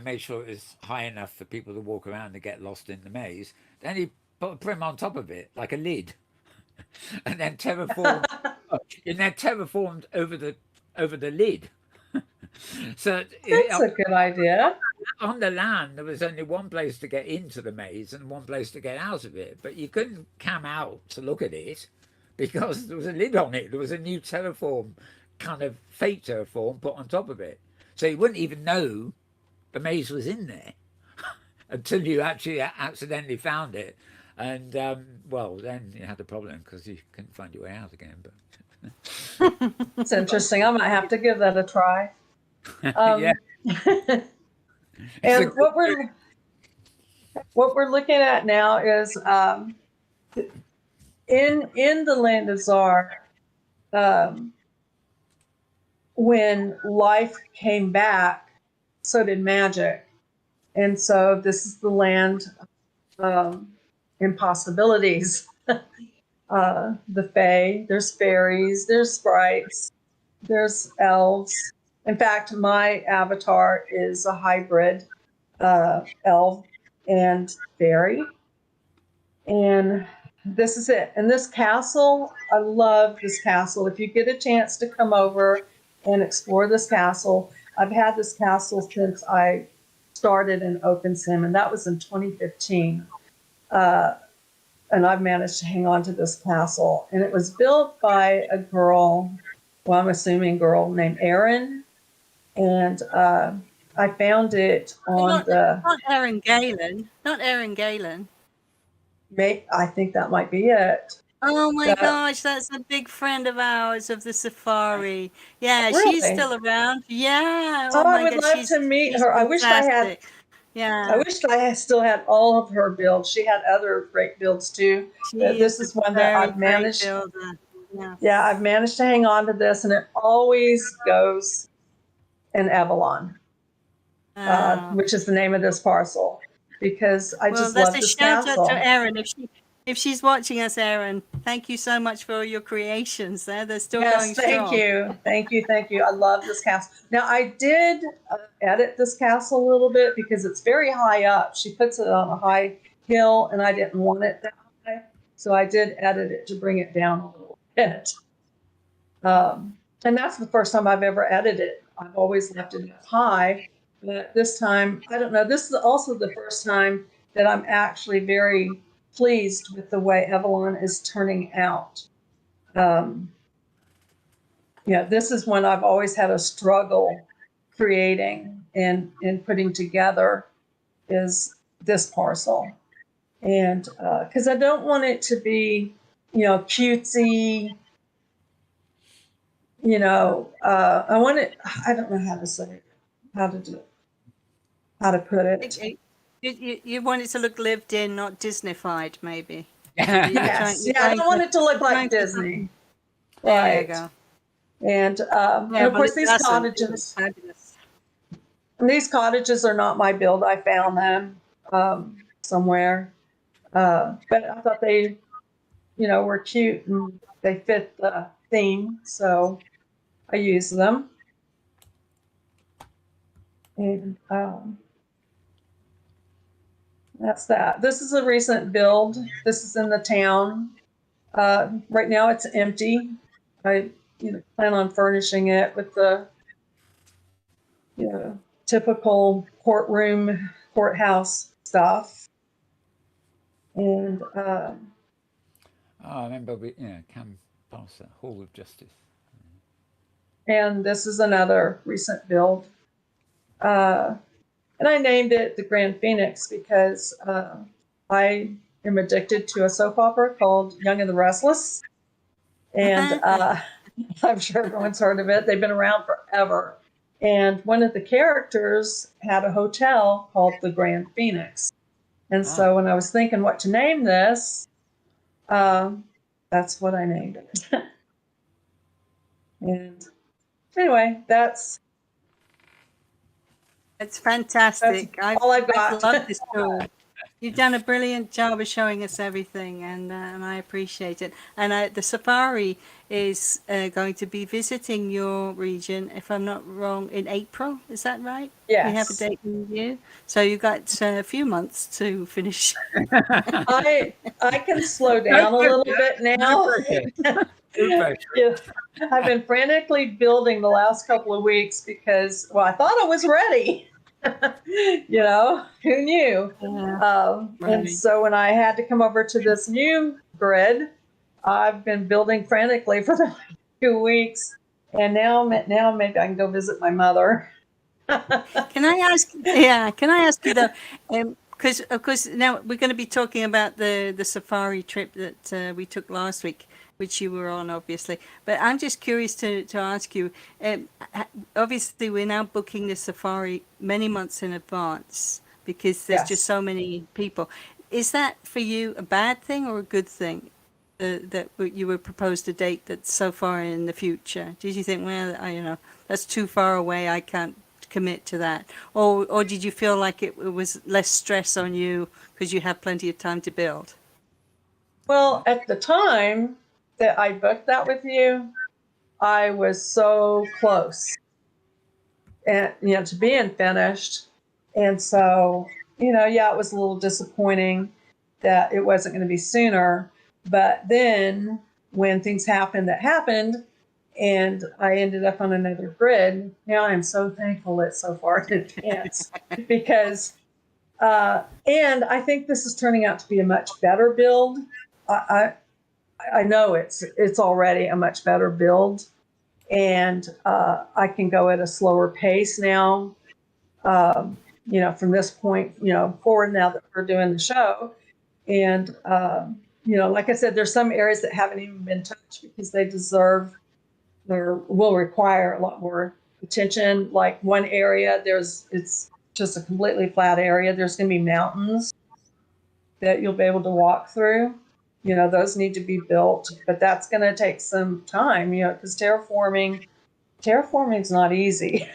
made sure it was high enough for people to walk around and get lost in the maze. Then he put a prim on top of it like a lid, and then terraformed over the lid. So That's a good idea. on the land, there was only one place to get into the maze and one place to get out of it, but you couldn't come out to look at it because there was a lid on it. There was a new terraform, kind of fake terraform, put on top of it, so you wouldn't even know the maze was in there until you actually accidentally found it. And then you had a problem because you couldn't find your way out again. But It's interesting. I might have to give that a try. yeah, And what we're looking at now is in the land of Zar, when life came back, so did magic, and so this is the land of impossibilities. The Fae, there's fairies, there's sprites, there's elves. In fact, my avatar is a hybrid elf and fairy. And this is it. And this castle, I love this castle. If you get a chance to come over and explore this castle, I've had this castle since I started in opensim, and that was in 2015. and I've managed to hang on to this castle. And it was built by a girl, well, I'm assuming girl named Erin. And I found it on Not, the, not Erin Galen. Not Erin Galen. I think that might be it. Oh my That, gosh, that's a big friend of ours of the safari. Yeah, she's really? still around. Yeah. Oh, Oh I my would God, love to meet she's her. fantastic. I Yeah, wished I had still had all of her builds. She had other great builds too. But she is this a is one that very I've great managed. builder. Yeah. Yeah, I've managed to hang on to this, and it always goes in Avalon, Oh. which is the name of this parcel, because I Well, just that's love a this shout out to castle. Erin. If she's watching us, Erin, thank you so much for your creations. They're still Yes, going thank strong. you. Thank you. Thank you. I love this castle. Now, I did edit this castle a little bit because it's very high up. She puts it on a high hill, and I didn't want it that high. So I did edit it to bring it down a little bit. And that's the first time I've ever edited it. I've always left it up high. But this time, I don't know. This is also the first time that I'm actually very pleased with the way Avalon is turning out. Um, yeah, this is one I've always had a struggle creating and putting together is this parcel. And because I don't want it to be, cutesy, I want it, I don't know how to say it, how to do it, how to put it. You want it to look lived in, not Disneyfied, maybe. Yes. You're Yeah, I trying don't want to, it to look you're like trying to, Disney. there you Right. go. And Yeah, of well, course, it doesn't. It looks fabulous. these cottages are not my build. I found them somewhere. But I thought they, were cute and they fit the theme. So I used them. And that's that. This is a recent build. This is in the town. Right now it's empty. I plan on furnishing it with the typical courthouse stuff. And I remember we, come past that Hall of Justice. this is another recent build. And I named it the Grand Phoenix because I am addicted to a soap opera called Young and the Restless. And I'm sure everyone's heard of it. They've been around forever. And one of the characters had a hotel called the Grand Phoenix. And so when I was thinking what to name this, that's what I named it. And anyway, that's It's fantastic. all I've I've got. loved this tour. You've done a brilliant job of showing us everything, and I appreciate it. And the safari is going to be visiting your region, if I'm not wrong, in April. Is that right? We have a Yes. date with you, so you've got a few months to finish. I can slow down a little bit now. Yeah, I've been frantically building the last couple of weeks because, well, I thought I was ready. Who knew? Yeah, And right. so when I had to come over to this new grid, I've been building frantically for the last 2 weeks. And now maybe I can go visit my mother. Can I ask? Yeah, can I ask you though? Because of course now we're going to be talking about the safari trip that we took last week, which you were on, obviously. But I'm just curious to ask you. Obviously, we're now booking the safari many months in advance because there's just Yes. so many people. Is that for you a bad thing or a good thing? That you were proposed a date that's so far in the future. Did you think, well, that's too far away, I can't commit to that, or did you feel like it was less stress on you because you have plenty of time to build? Well, at the time that I booked that with you, I was so close and to being finished. And so, yeah, it was a little disappointing that it wasn't going to be sooner. But then when things happened that happened, and I ended up on another grid, now I'm so thankful it's so far in advance because And I think this is turning out to be a much better build. I know it's already a much better build, and I can go at a slower pace now. From this point, forward now that we're doing the show, and like I said, there's some areas that haven't even been touched because they deserve or will require a lot more attention. Like one area, it's just a completely flat area. There's going to be mountains that you'll be able to walk through. Those need to be built, but that's going to take some time, because terraforming is not easy.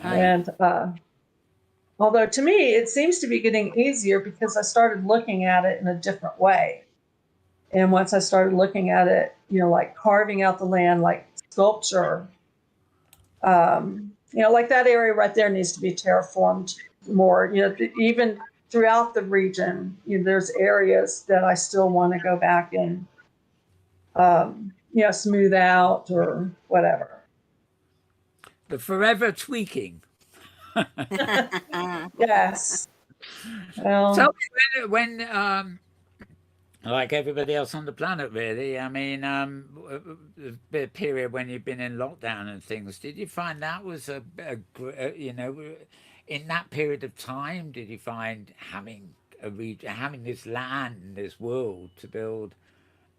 And although to me, it seems to be getting easier because I started looking at it in a different way. And once I started looking at it, like carving out the land, like sculpture, like that area right there needs to be terraformed more. Even throughout the region, there's areas that I still want to go back and, smooth out or whatever. The forever tweaking. Yes. Well, Tell me when like everybody else on the planet, really. I mean, the period when you've been in lockdown and things. Did you find that was in that period of time? Did you find having having this land and this world to build?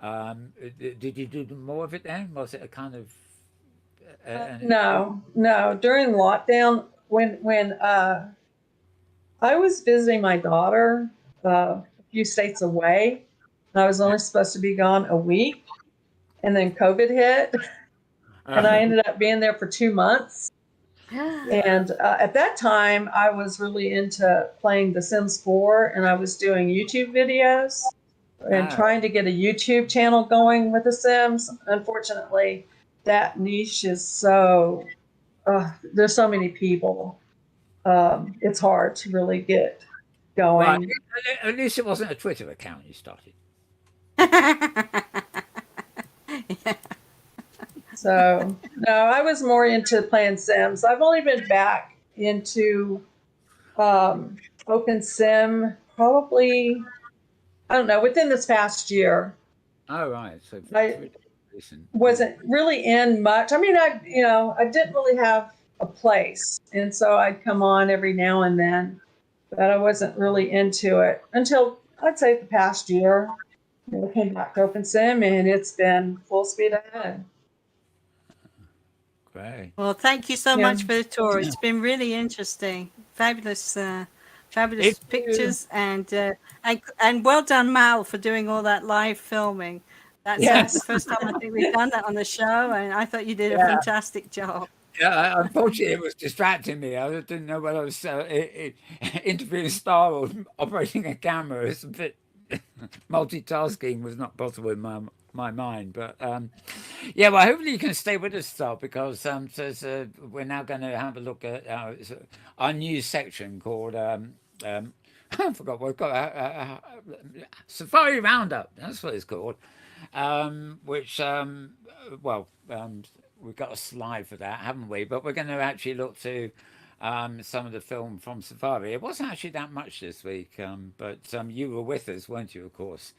Did you do more of it then? Was it a kind of no. During lockdown, when I was visiting my daughter a few states away, I was only supposed to be gone a week, and then COVID hit, and I ended up being there for 2 months. And at that time, I was really into playing The Sims 4, and I was doing YouTube videos and trying to get a YouTube channel going with The Sims. Unfortunately, that niche is there's so many people. It's hard to really get going. Right. At least it wasn't a Twitter account you started. So, no, I was more into playing Sims. I've only been back into opensim probably, I don't know, within this past year. Oh, right. So I recent. wasn't really in much. I mean, I didn't really have a place. And so I'd come on every now and then, but I wasn't really into it until I'd say the past year. I came back to opensim, and it's been full speed ahead. Great. Well, thank you so Yeah. much for the tour. It's been really interesting. Fabulous, fabulous If you- pictures, and well done, Mal, for doing all that live filming. That's Yes. the first time I think we've done that on the show, and I thought you did a Yeah. fantastic job. Yeah, unfortunately, it was distracting me. I didn't know whether I was interviewing Star or operating a camera. It's a bit multitasking was not possible in my mind. But yeah, well, hopefully you can stay with us, Star, because we're now going to have a look at our new section called I forgot what it's called. Safari Roundup. That's what it's called. Which we've got a slide for that, haven't we? But we're going to actually look to some of the film from Safari. It wasn't actually that much this week, but you were with us, weren't you? Of course.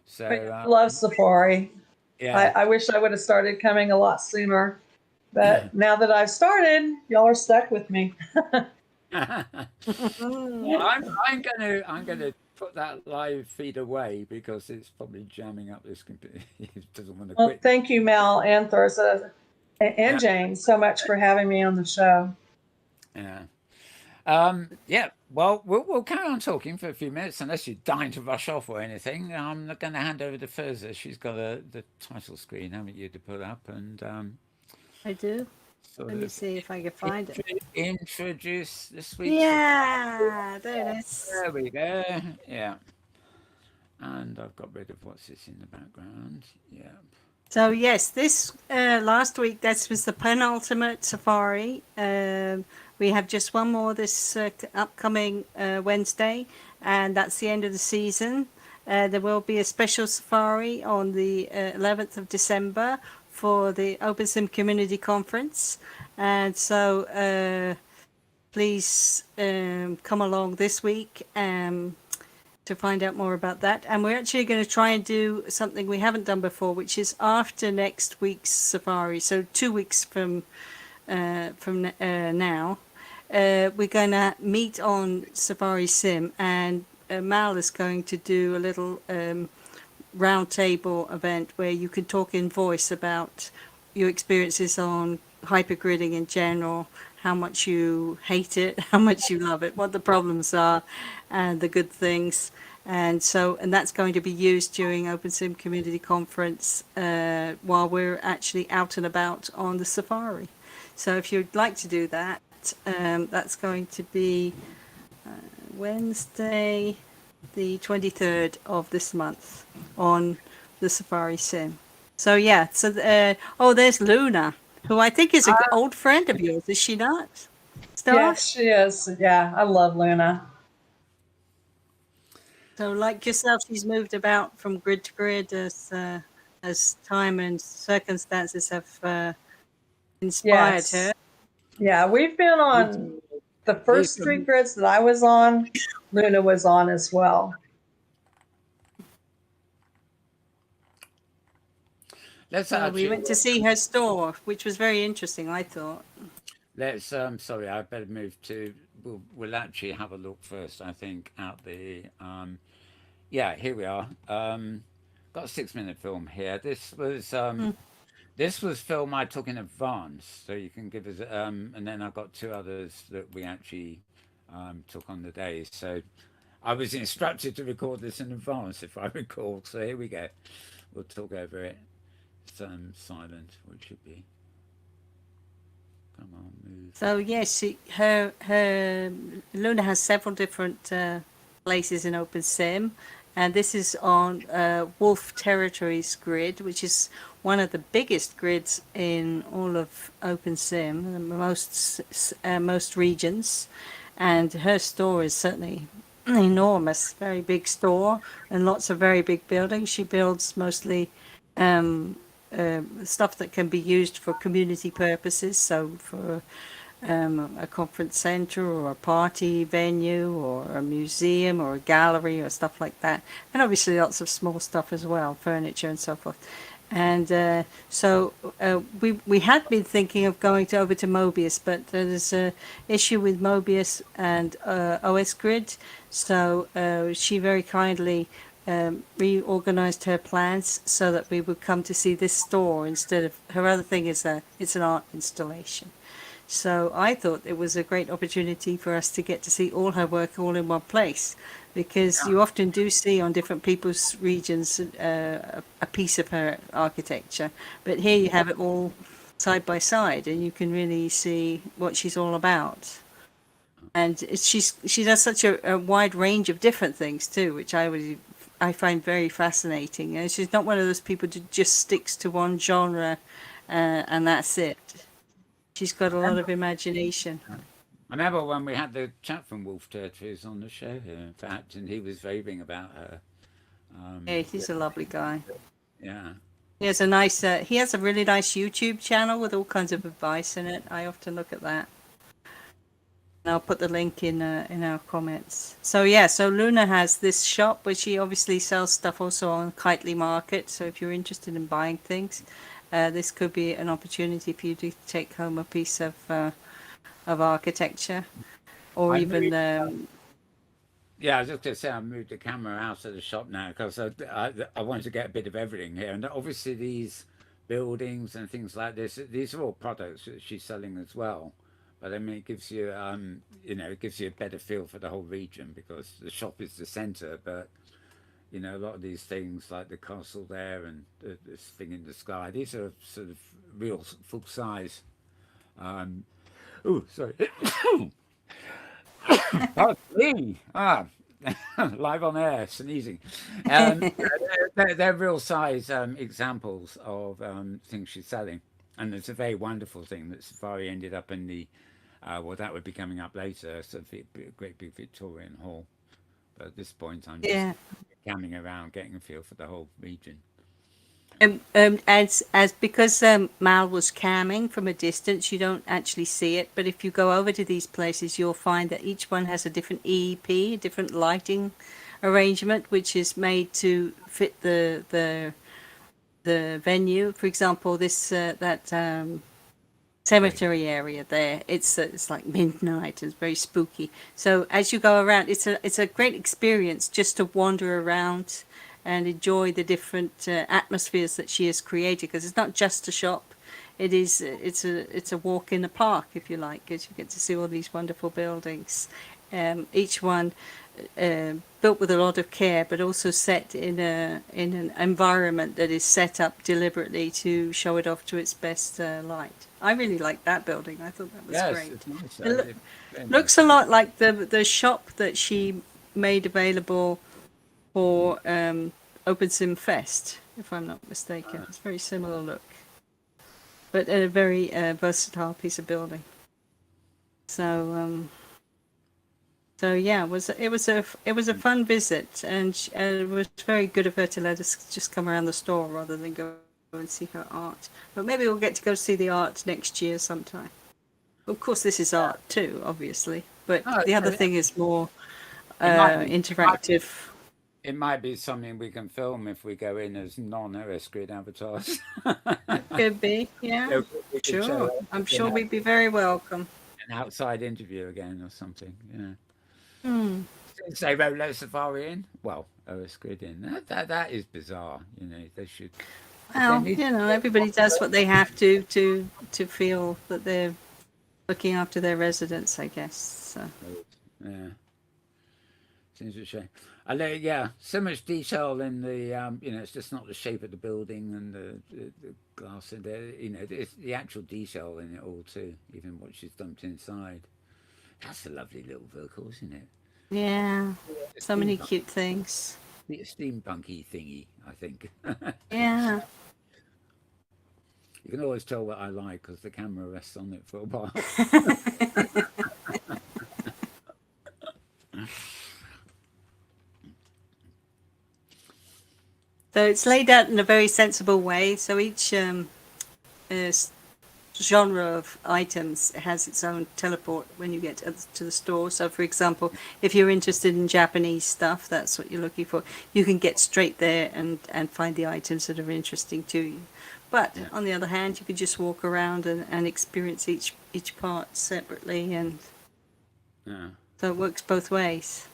So I love Safari. yeah. I wish I would have started coming a lot sooner, but now that I've started, y'all are stuck with me. I'm gonna put that live feed away because it's probably jamming up this computer. It doesn't want to Well, quit. thank you, Mel and Thursa and Yeah. Jane, so much for having me on the show. Yeah. Yeah. Well, we'll carry on talking for a few minutes unless you're dying to rush off or anything. I'm going to hand over to Furza. She's got the title screen, haven't you, to put up and I do. sort Let me of see if I can find it. introduce this week's. Yeah, there it is. There we go. Yeah. And I've got rid of what's this in the background. Yeah. So yes, this last week that was the penultimate safari. We have just one more this upcoming Wednesday, and that's the end of the season. There will be a special safari on the 11th of December for the Open Sim Community Conference, and so please come along this week to find out more about that. And we're actually going to try and do something we haven't done before, which is after next week's safari. So 2 weeks from now, we're going to meet on Safari Sim, and Mal is going to do a little roundtable event where you can talk in voice about your experiences on hypergridding in general, how much you hate it, how much you love it, what the problems are, and the good things. And that's going to be used during OpenSim Community Conference while we're actually out and about on the safari. So if you'd like to do that, that's going to be Wednesday, the 23rd of this month on the Safari Sim. So yeah, there's Luna, who I think is an old friend of yours, is she not? Star? Yes, she is. Yeah, I love Luna. So like yourself, she's moved about from grid to grid as time and circumstances have inspired Yes. her. Yeah, we've been on the first 3 grids that I was on. Luna was on as well. We went to see her store, which was very interesting, I thought. Let's sorry, I better move to. We'll actually have a look first. I think at the yeah, here we are. Got a 6-minute film here. This was film I took in advance, so you can give us. And then I've got 2 others that we actually took on the day. So I was instructed to record this in advance, if I recall. So here we go. We'll talk over it. It's silent, which should be. Come on, move. So yes, her Luna has several different places in OpenSim, and this is on Wolf Territories grid, which is one of the biggest grids in all of OpenSim, most regions, and her store is certainly enormous, very big store, and lots of very big buildings. She builds mostly stuff that can be used for community purposes, so for a conference center or a party venue or a museum or a gallery or stuff like that, and obviously lots of small stuff as well, furniture and so forth. And we had been thinking of going over to Mobius, but there's a issue with Mobius and OS Grid, so she very kindly reorganized her plans so that we would come to see this store instead of her other thing is it's an art installation. So I thought it was a great opportunity for us to get to see all her work all in one place, because you often do see on different people's regions a piece of her architecture, but here you have it all side by side and you can really see what she's all about. And she does such a wide range of different things too, which I find very fascinating. And she's not one of those people who just sticks to one genre and that's it. She's got a lot of imagination. I remember when we had the chap from Wolf Territories on the show here, in fact, and he was raving about her. Yeah, he's a lovely guy. Yeah. He has a really nice YouTube channel with all kinds of advice in it. I often look at that. And I'll put the link in our comments. So yeah, so Luna has this shop where she obviously sells stuff also on Kitely Market. So if you're interested in buying things, this could be an opportunity for you to take home a piece of architecture, or even. Yeah, I was just going to say I moved the camera out of the shop now because I wanted to get a bit of everything here, and obviously these buildings and things like this, these are all products that she's selling as well. But I mean, it gives you, it gives you a better feel for the whole region because the shop is the centre, but a lot of these things like the castle there and this thing in the sky, these are sort of real full size. Oh, sorry. Pardon me. Live on air, sneezing. They're real size examples of things she's selling. And it's a very wonderful thing that Safari ended up in the, that would be coming up later, so great big Victorian hall. But at this point, I'm just camming around, getting a feel for the whole region. As because Mal was camming from a distance, you don't actually see it. But if you go over to these places, you'll find that each one has a different EEP, a different lighting arrangement, which is made to fit the venue. For example, this that cemetery area there, it's like midnight. It's very spooky. So as you go around, it's a great experience just to wander around and enjoy the different atmospheres that she has created, because it's not just a shop. It's a walk in the park, if you like, because you get to see all these wonderful buildings, each one built with a lot of care, but also set in an environment that is set up deliberately to show it off to its best light. I really liked that building. I thought that was Yes, great. it's nice. It loo- Very looks nice. a lot like the shop that she made available for opensim Fest, if I'm not mistaken. It's a very similar look, but a very versatile piece of building. So so yeah, it was a fun visit, and it was very good of her to let us just come around the store rather than go and see her art. But maybe we'll get to go see the art next year sometime. Of course, this is art too, obviously, but Oh, the other so thing is more it might be. interactive. It might be something we can film if we go in as non-OS grid avatars. Could be, yeah, So we could show sure. I'm you sure know, we'd be very welcome. an outside interview again or something. Yeah. Hmm. Since they wrote Low Safari in, well, OS grid in. That is bizarre. You know, they should. They Well, need to do it everybody does what properly. they have to feel that they're looking after their residents, I guess. So. Yeah. Seems a shame. I know, yeah, so much detail in the, it's just not the shape of the building and the glass in there, it's the actual detail in it all too, even what she's dumped inside. That's a lovely little vehicle, isn't it? Yeah, The so many cute things. the steampunky thingy, I think. Yeah. You can always tell what I like because the camera rests on it for a while. So it's laid out in a very sensible way. So each s- genre of items has its own teleport when you get to the store. So, for example, if you're interested in Japanese stuff, that's what you're looking for. You can get straight there and find the items that are interesting to you. But Yeah, on the other hand, you could just walk around and experience each part separately, and yeah, so it works both ways.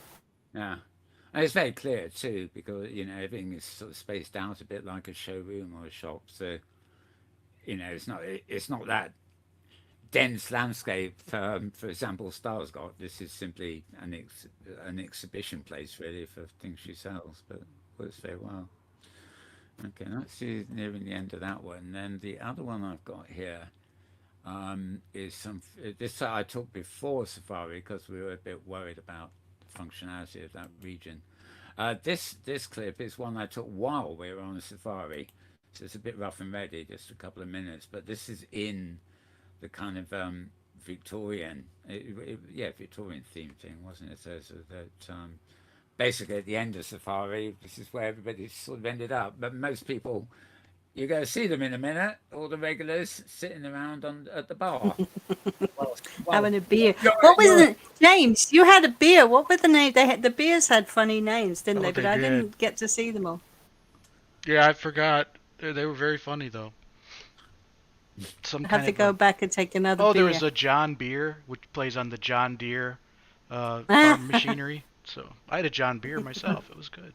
yeah. And it's very clear too because, everything is sort of spaced out a bit like a showroom or a shop. So, it's not that dense landscape. For example, Star's got this is simply an exhibition place really for things she sells, but works very well. Okay, that's nearing the end of that one. Then the other one I've got here is this I took before Safari because we were a bit worried about the functionality of that region. This clip is one I took while we were on a Safari, so it's a bit rough and ready, just a couple of minutes. But this is in the kind of Victorian, yeah, Victorian theme thing, wasn't it? So that basically at the end of Safari, this is where everybody sort of ended up. But most people, you're going to see them in a minute. All the regulars sitting around at the bar. Well, Having a beer. you're, What was you're it, James? You had a beer. What were the name? The beers had funny names, didn't Oh, they? But they I did. didn't get to see them all. Yeah, I forgot. They were very funny though. Some I have kind to of go back and take another oh, there was beer. a John Beer, which plays on the John Deere farm machinery. So I had a John Beer myself. It was good.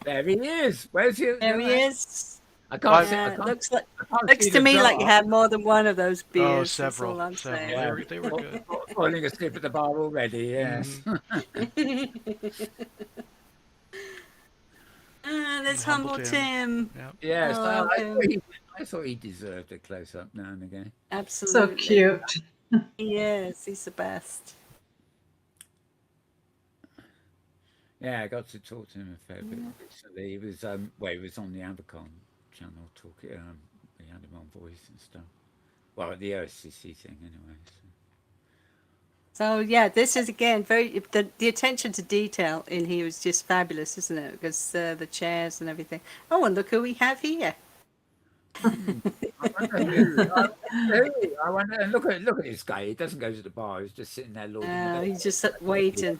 there he is. Where's your? There he is. I can't Well, see. I Yeah, can't. looks I can't see to the me like you jar. had more than one of those oh, beers. That's all several, I'm several. saying. They Yeah, were they were good. falling asleep at the bar already. Hmm. Yes. There's Humble humble Tim. Tim. Yeah. Yes. I I, love I thought him. he deserved a close up now and again. So Absolutely. cute. Yes, he's the best. Yeah, I got to talk to him a fair bit recently. He was he was on the Avacon channel talking. We had him on voice and stuff. Well, the OSCC thing anyway. So. So yeah, this is again very the attention to detail in here is just fabulous, isn't it? Because the chairs and everything. Oh, and look who we have here. I wonder who. I wonder. And look at this guy. He doesn't go to the bar. He's just sitting there lording it He's just waiting.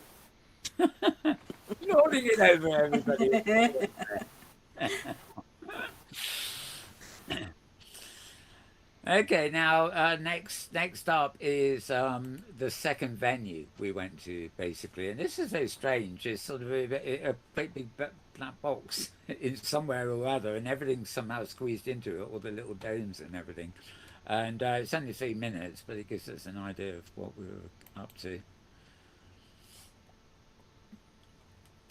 lording it over everybody. Okay, now next up is the second venue we went to, basically, and this is very strange. It's sort of a great big black box in somewhere or other, and everything's somehow squeezed into it, all the little domes and everything. And it's only 3 minutes, but it gives us an idea of what we were up to.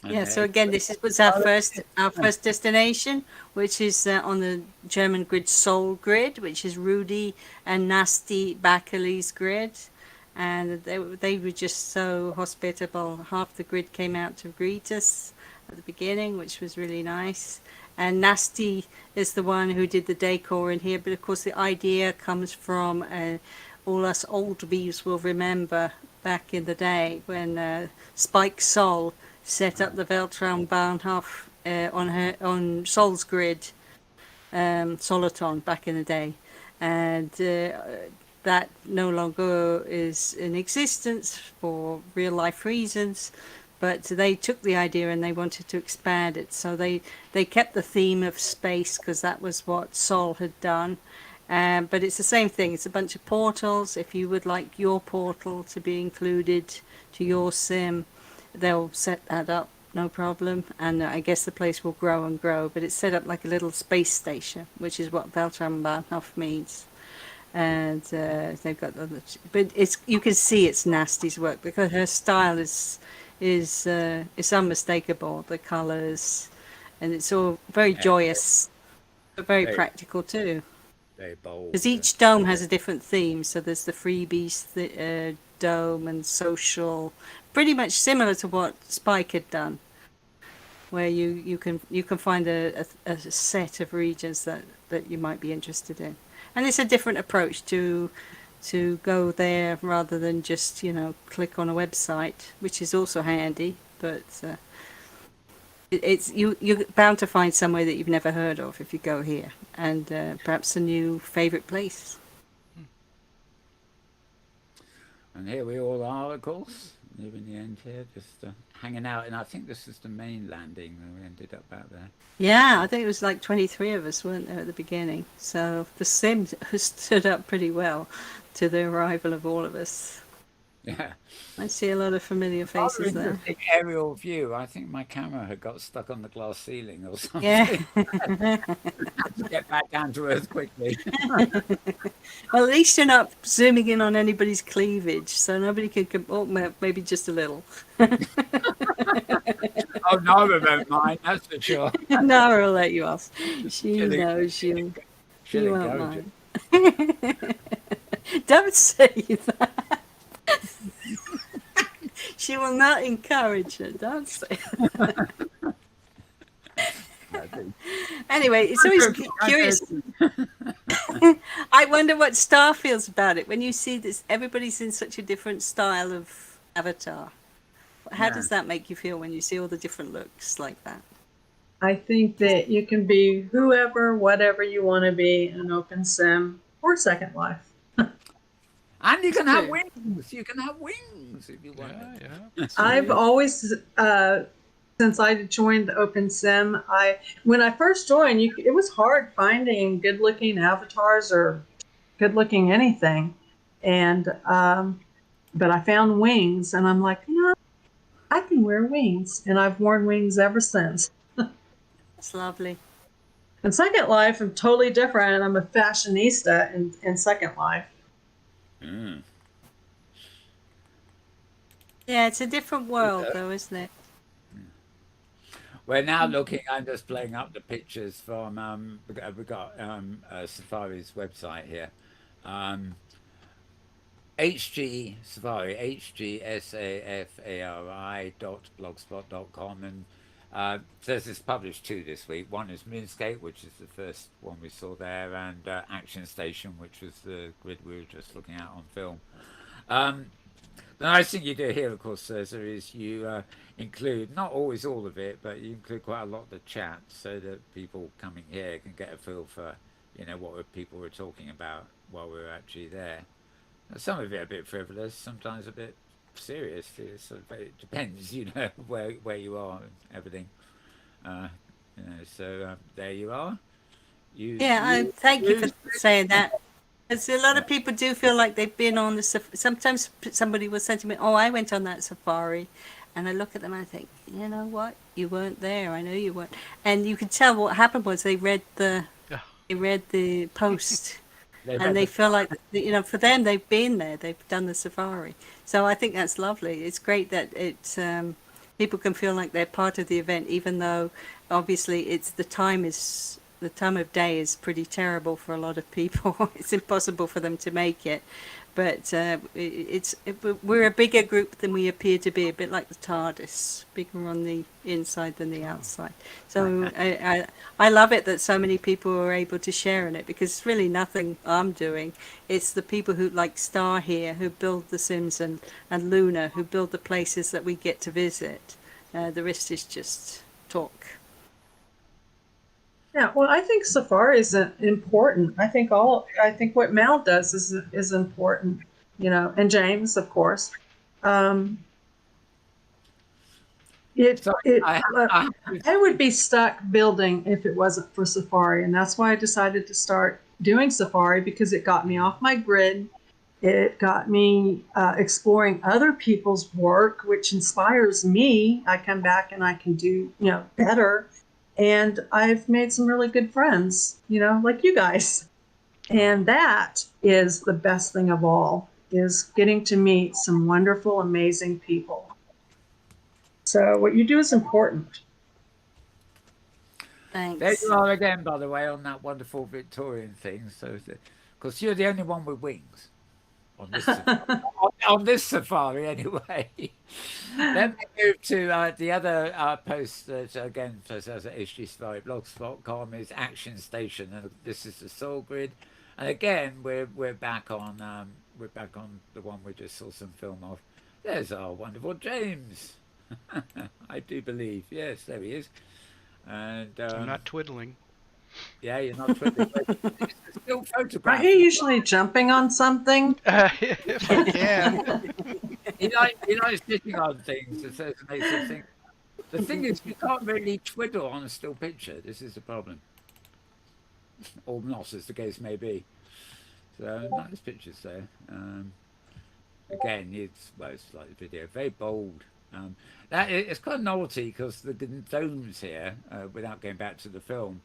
Yeah, so again, was our first destination, which is on the German grid Sol grid, which is Rudy and Nasty Backerley's grid, and they were just so hospitable. Half the grid came out to greet us at the beginning, which was really nice. And Nasty is the one who did the decor in here, but of course the idea comes from all us old bees will remember back in the day when Spike Sol set up the Weltraumbahnhof on Sol's grid, Soliton, back in the day. And that no longer is in existence for real life reasons, but they took the idea and they wanted to expand it. So they kept the theme of space because that was what Sol had done. But it's the same thing. It's a bunch of portals. If you would like your portal to be included to your sim, they'll set that up, no problem. And I guess the place will grow and grow. But it's set up like a little space station, which is what Weltraumbahnhof means. And they've got other, but you can see it's Nasty's work because her style is unmistakable. The colours, and it's all very joyous, but very practical too. Very bold. Because each dome has a different theme. So there's the freebies dome and social, pretty much similar to what Spike had done, where you can find a set of regions that you might be interested in, and it's a different approach to go there rather than just click on a website, which is also handy, but you're bound to find somewhere that you've never heard of if you go here, and perhaps a new favorite place. And here we all are, of course, near the end here, just hanging out. And I think this is the main landing where we ended up out there. Yeah, I think it was like 23 of us, weren't there, at the beginning? So the sim stood up pretty well to the arrival of all of us. Yeah. I see a lot of familiar faces there. Interesting aerial view. I think my camera had got stuck on the glass ceiling or something. Yeah. Had to get back down to earth quickly. Well, at least you're not zooming in on anybody's cleavage, so nobody can. Oh, maybe just a little. Oh, Nara won't mind, that's for sure. Nara will let you off. She knows you. She won't mind. Don't say that. She will not encourage it. Don't say that. Anyway, it's always curious. I wonder what Star feels about it when you see this. Everybody's in such a different style of avatar. How does that make you feel when you see all the different looks like that? I think that you can be whoever, whatever you want to be in opensim or Second Life. And you can have wings. You can have wings if you want. Yeah. I've always, since I joined opensim, when I first joined, it was hard finding good-looking avatars or good-looking anything, and but I found wings, and I'm like, I can wear wings, and I've worn wings ever since. It's lovely. In Second Life, I'm totally different. I'm a fashionista in Second Life. Mm. Yeah, it's a different world, though, isn't it? We're now looking. I'm just playing up the pictures from. We got Safari's website here. HG Safari, HGSAFARI.blogspot.com, and says it's published 2 this week. One is Moonscape, which is the first one we saw there, and Action Station, which was the grid we were just looking at on film. The nice thing you do here, of course, Cesar, is you include not always all of it, but you include quite a lot of the chat, so that people coming here can get a feel for, what people were talking about while we were actually there. Some of it a bit frivolous, sometimes a bit serious. It depends, where you are and everything. Uh, so there you are. Yeah, thank you for Use saying that. Because a lot of people do feel like they've been on the sometimes somebody will say to me, "Oh, I went on that safari," and I look at them and I think, you know what, you weren't there. I know you weren't, and you could tell what happened was Yeah. they read the post, they and read they the feel like, for them they've been there, they've done the safari. So I think that's lovely. It's great that people can feel like they're part of the event, even though obviously the time of day is pretty terrible for a lot of people. It's impossible for them to make it, but we're a bigger group than we appear to be, a bit like the TARDIS, bigger on the inside than the outside. So I love it that so many people are able to share in it, because it's really nothing I'm doing. It's the people who, like Star here, who build the Sims, and Luna, who build the places that we get to visit. The rest is just talk. Yeah, well, I think safari is important. I think what Mal does is important, and James, of course. Um, it So it I, I, I would be stuck building if it wasn't for safari, and that's why I decided to start doing safari, because it got me off my grid. It got me exploring other people's work, which inspires me. I come back and I can do, better. And I've made some really good friends, like you guys. And that is the best thing of all, is getting to meet some wonderful, amazing people. So what you do is important. there you Thanks. are again, by the way, on that wonderful Victorian thing. So, because you're the only one with wings on this on this safari, anyway. Let me move to the other post that again says at hgsafariblogspot.com is Action Station, and this is the Soul Grid. And again, we're back on the one we just saw some film of. There's our wonderful James. I do believe, yes, there he is. And I'm not twiddling. yeah, you're not twiddling. It's a still Aren't photograph. you usually jumping on something? If I can. He likes sitting on things. It says makes him think. The thing is, you can't really twiddle on a still picture. This is the problem, or not, as the case may be. So nice pictures there. Again, it's like the video, very bold. It's quite a novelty because the domes here, without going back to the film,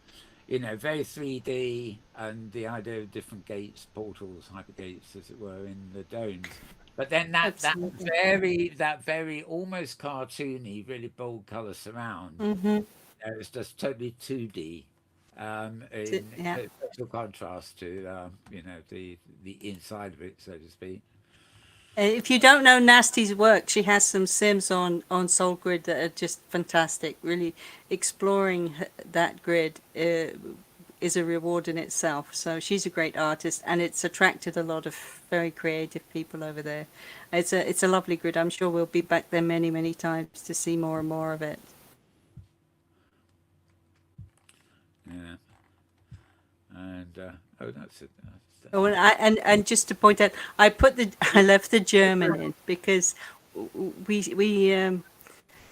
very 3D, and the idea of different gates, portals, hyper gates, as it were, in the domes. But then Absolutely. that very almost cartoony, really bold color surround. Mm-hmm. It's just totally 2D. In Yeah. total contrast to the inside of it, so to speak. If you don't know Nasty's work, she has some Sims on Soul Grid that are just fantastic. Really exploring that grid is a reward in itself. So she's a great artist, and it's attracted a lot of very creative people over there. It's a lovely grid. I'm sure we'll be back there many, many times to see more and more of it. Yeah, and oh, that's it. Oh, and just to point out, I left the German in because we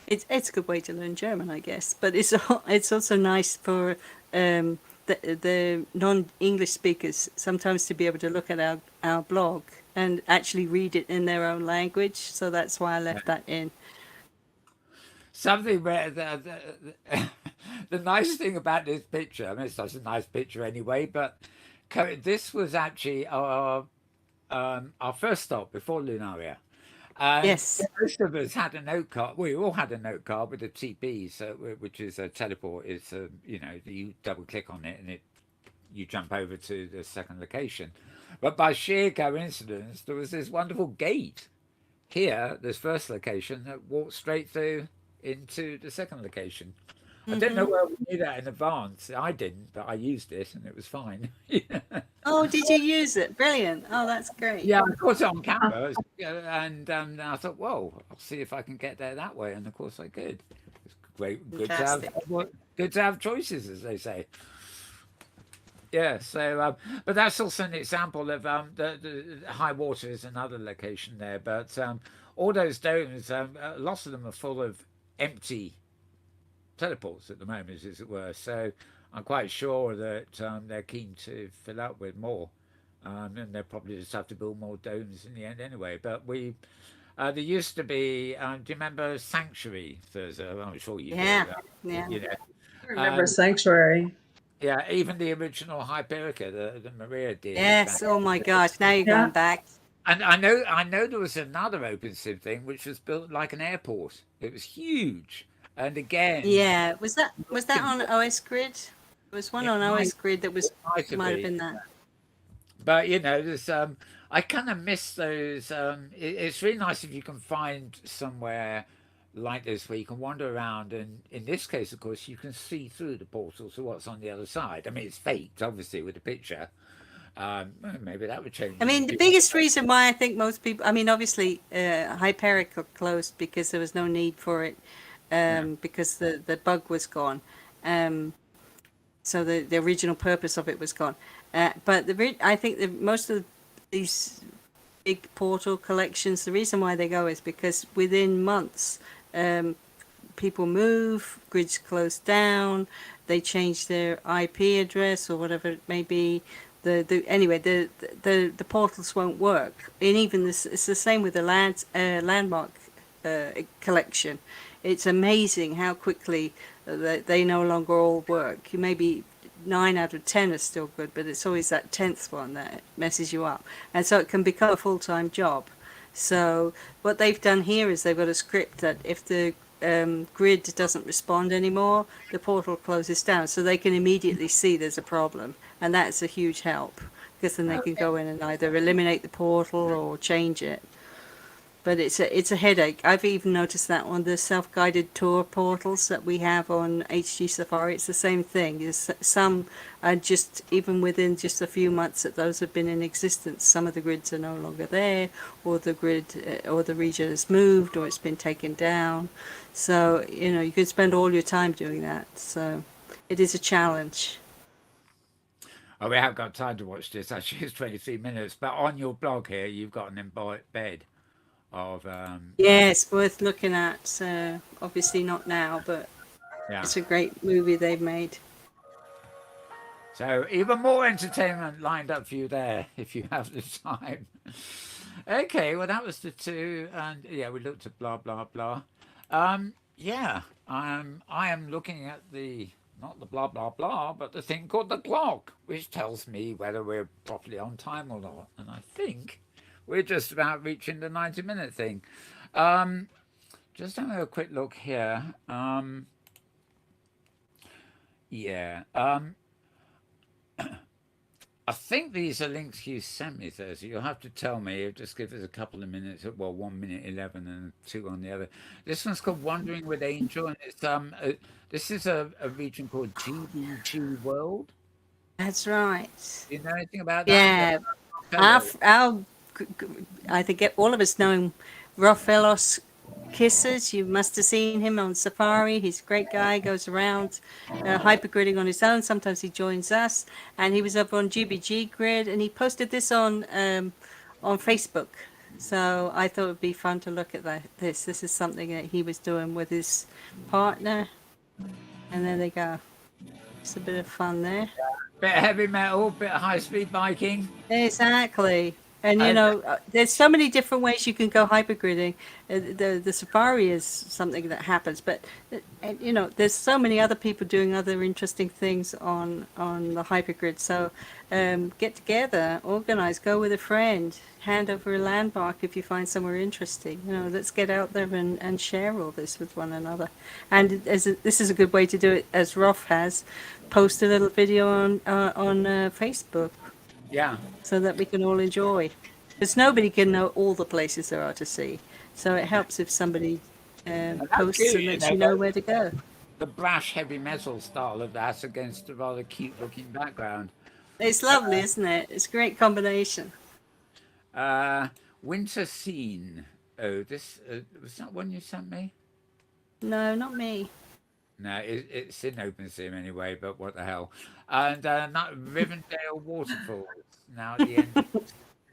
it's a good way to learn German, I guess. But it's also nice for the non-English speakers sometimes to be able to look at our blog and actually read it in their own language. So that's why I left that in. Something where the nice thing about this picture, I mean, it's such a nice picture anyway, but this was actually our first stop before Lunaria. And Yes. most of us had a note card. We all had a note card with a TP, so which is a teleport. It's you double click on it and you jump over to the second location. But by sheer coincidence, there was this wonderful gate here, this first location, that walked straight through into the second location. I didn't know Mm-hmm. where we knew that in advance. I didn't, but I used it and it was fine. Oh, did you use it? Brilliant. Oh, that's great. Yeah, of course on Uh, camera, and I thought, well, I'll see if I can get there that way, and of course I could. It's great, Fantastic. good to have choices, as they say. Yeah, so but that's also an example of the high water is another location there, but all those domes, lots of them are full of empty teleports at the moment, as it were. So I'm quite sure that they're keen to fill up with more. And they'll probably just have to build more domes in the end anyway. But there used to be, do you remember Sanctuary, Thursday? I'm sure you do. Yeah. Yeah. You know, I remember and Sanctuary. yeah, even the original Hyperica, the Maria did back. Yes. Oh my gosh. Now you're Yeah. going back. And I know there was another open sim thing which was built like an airport. It was huge, and again, Yeah. Was that on OS Grid? There was one it on might OS Grid that was might have might have been. been that. But you know, there's I kind of miss those. It's really nice if you can find somewhere like this where you can wander around, and in this case, of course, you can see through the portal to what's on the other side. I mean, it's faked, obviously, with the picture. Well, maybe that would change I in the mean, the future. biggest reason why I think most people, I mean, obviously, Hyperic closed because there was no need for it, Yeah, because the bug was gone. Um, so the original purpose of it was gone. But I think most of these big portal collections, the reason why they go is because within months, um, people move, grids close down, they change their IP address or whatever it may be. Anyway, the portals won't work, and even this, it's the same with the landmark collection. It's amazing how quickly they no longer all work. You maybe 9 out of 10 are still good, but it's always that 10th one that messes you up, and so it can become a full-time job. So what they've done here is they've got a script that if the grid doesn't respond anymore, the portal closes down, so they can immediately see there's a problem, and that's a huge help because then they can go in and either eliminate the portal or change it. But it's a headache. I've even noticed that on the self-guided tour portals that we have on HG Safari, it's the same thing. Some are just, even within just a few months that those have been in existence, some of the grids are no longer there, or the grid or the region has moved, or it's been taken down. So, you can spend all your time doing that. So it is a challenge. oh, we have got time to watch this. Actually, it's 23 minutes. But on your blog here, you've got an embed of Yes, worth looking at. Obviously not now, but yeah. it's a great movie they've made. So even more entertainment lined up for you there if you have the time. Okay, well that was the two, and yeah, we looked at blah blah blah. Yeah, I am looking at the not the blah blah blah, but the thing called the clock, which tells me whether we're properly on time or not. And I think we're just about reaching the 90-minute thing. Um, just having a quick look here. Yeah. I think these are links you sent me, Thursday. You'll have to tell me. Just give us a couple of minutes. Well, 1 minute 11 and two on the other. This one's called Wandering with Angel, and it's this is a region called GBG World. That's right. Do you know anything about that? Yeah, our, Fellow. our, I think all of us know him, Rafelos Kisses. You must have seen him on Safari. He's a great guy, goes around hypergridding on his own. Sometimes he joins us. And he was up on GBG Grid, and he posted this on Facebook. So I thought it would be fun to look at this. This is something that he was doing with his partner. And there they go. It's a bit of fun there. Bit of heavy metal, bit of high speed biking. Exactly. And And there's so many different ways you can go hypergridding. The Safari is something that happens, but there's so many other people doing other interesting things on the hypergrid. So get together, organize, go with a friend, hand over a landmark if you find somewhere interesting. Let's get out there and share all this with one another. And this is a good way to do it, as Rolf has. Post a little video on Facebook yeah, so that we can all enjoy. Because nobody can know all the places there are to see. So it helps if somebody and that's posts good, and lets you know where to go. the brash heavy metal style of that against a rather cute looking background. It's lovely, isn't it? It's a great combination. Uh, Winter Scene. Oh, this was that one you sent me? No, not me. No, it's in opensim anyway. But what the hell? And not Rivendell Waterfalls. Now at the end.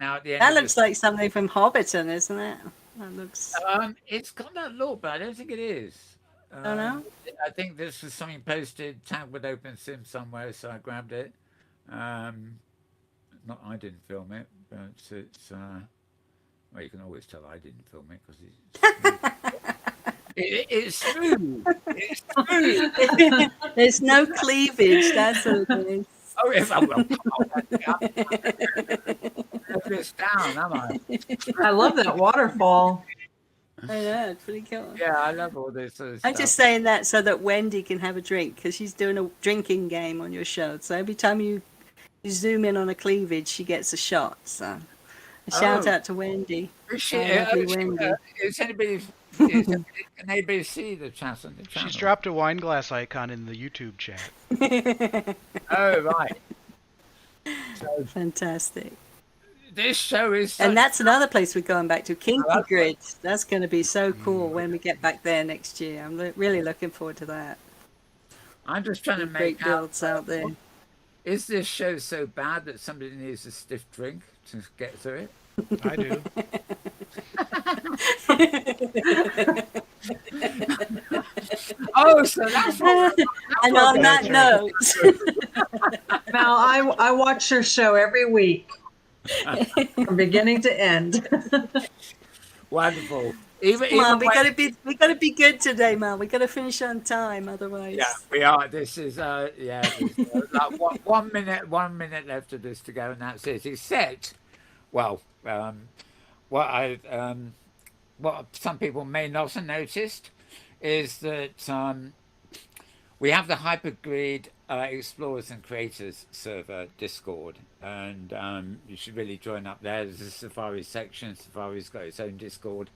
Now at the end That of this, looks like something from Hobbiton, isn't it? That looks. it's got that look, but I don't think it is. I don't Um, know. I think this was something posted tagged with opensim somewhere, so I grabbed it. Um, Not I didn't film it, but it's. Well, you can always tell I didn't film it because it's smooth. It's smooth. It's smooth. There's no cleavage. That's what it is. Oh yes, I will. Come on, I'm letting this down, am I? I love that waterfall. I know, it's pretty cool. Yeah, I love all this sort of I'm stuff. just saying that so that Wendy can have a drink because she's doing a drinking game on your show. So every time you zoom in on a cleavage, she gets a shot. So a shout Oh, out to Wendy. is she, Our lovely Wendy. is anybody? Is, can anybody see the chat on the channel? She's dropped a wine glass icon in the YouTube chat. Oh right. So Fantastic. this show is. And Such, that's another place we're going back to, Kinky that's Grid. That's going to be so cool when we get back there next year. I'm really looking forward to that. I'm just trying to Great make out. builds out there. Is this show so bad that somebody needs a stiff drink to get through it? I do. Oh, so that's what. And on that note, Now, I watch your show every week from beginning to end. Wonderful. Even Mom, we when, gotta be good today, Mom. We gotta finish on time, otherwise. yeah, we are. This is yeah. Like 1 minute left of this to go, and that's it. Except, well, what I what some people may not have noticed is that we have the Hypergrid Explorers and Creators server Discord, and you should really join up there. There's a Safari section. Safari's got its own Discord,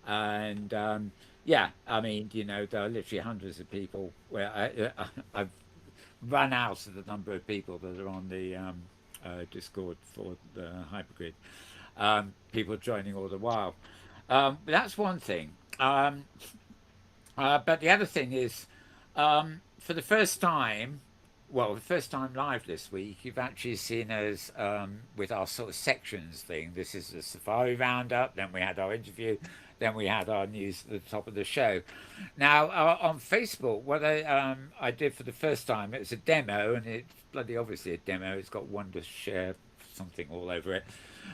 and yeah, I mean, there are literally hundreds of people. Where I've run out of the number of people that are on the Discord for the Hypergrid. People joining all the while. That's one thing. But the other thing is, for the first time, well, the first time live this week, you've actually seen us with our sort of sections thing. This is the Safari Roundup, then we had our interview, then we had our news at the top of the show. Now, on Facebook, what I did for the first time, it was a demo, and it's bloody obviously a demo. It's got one to share something all over it.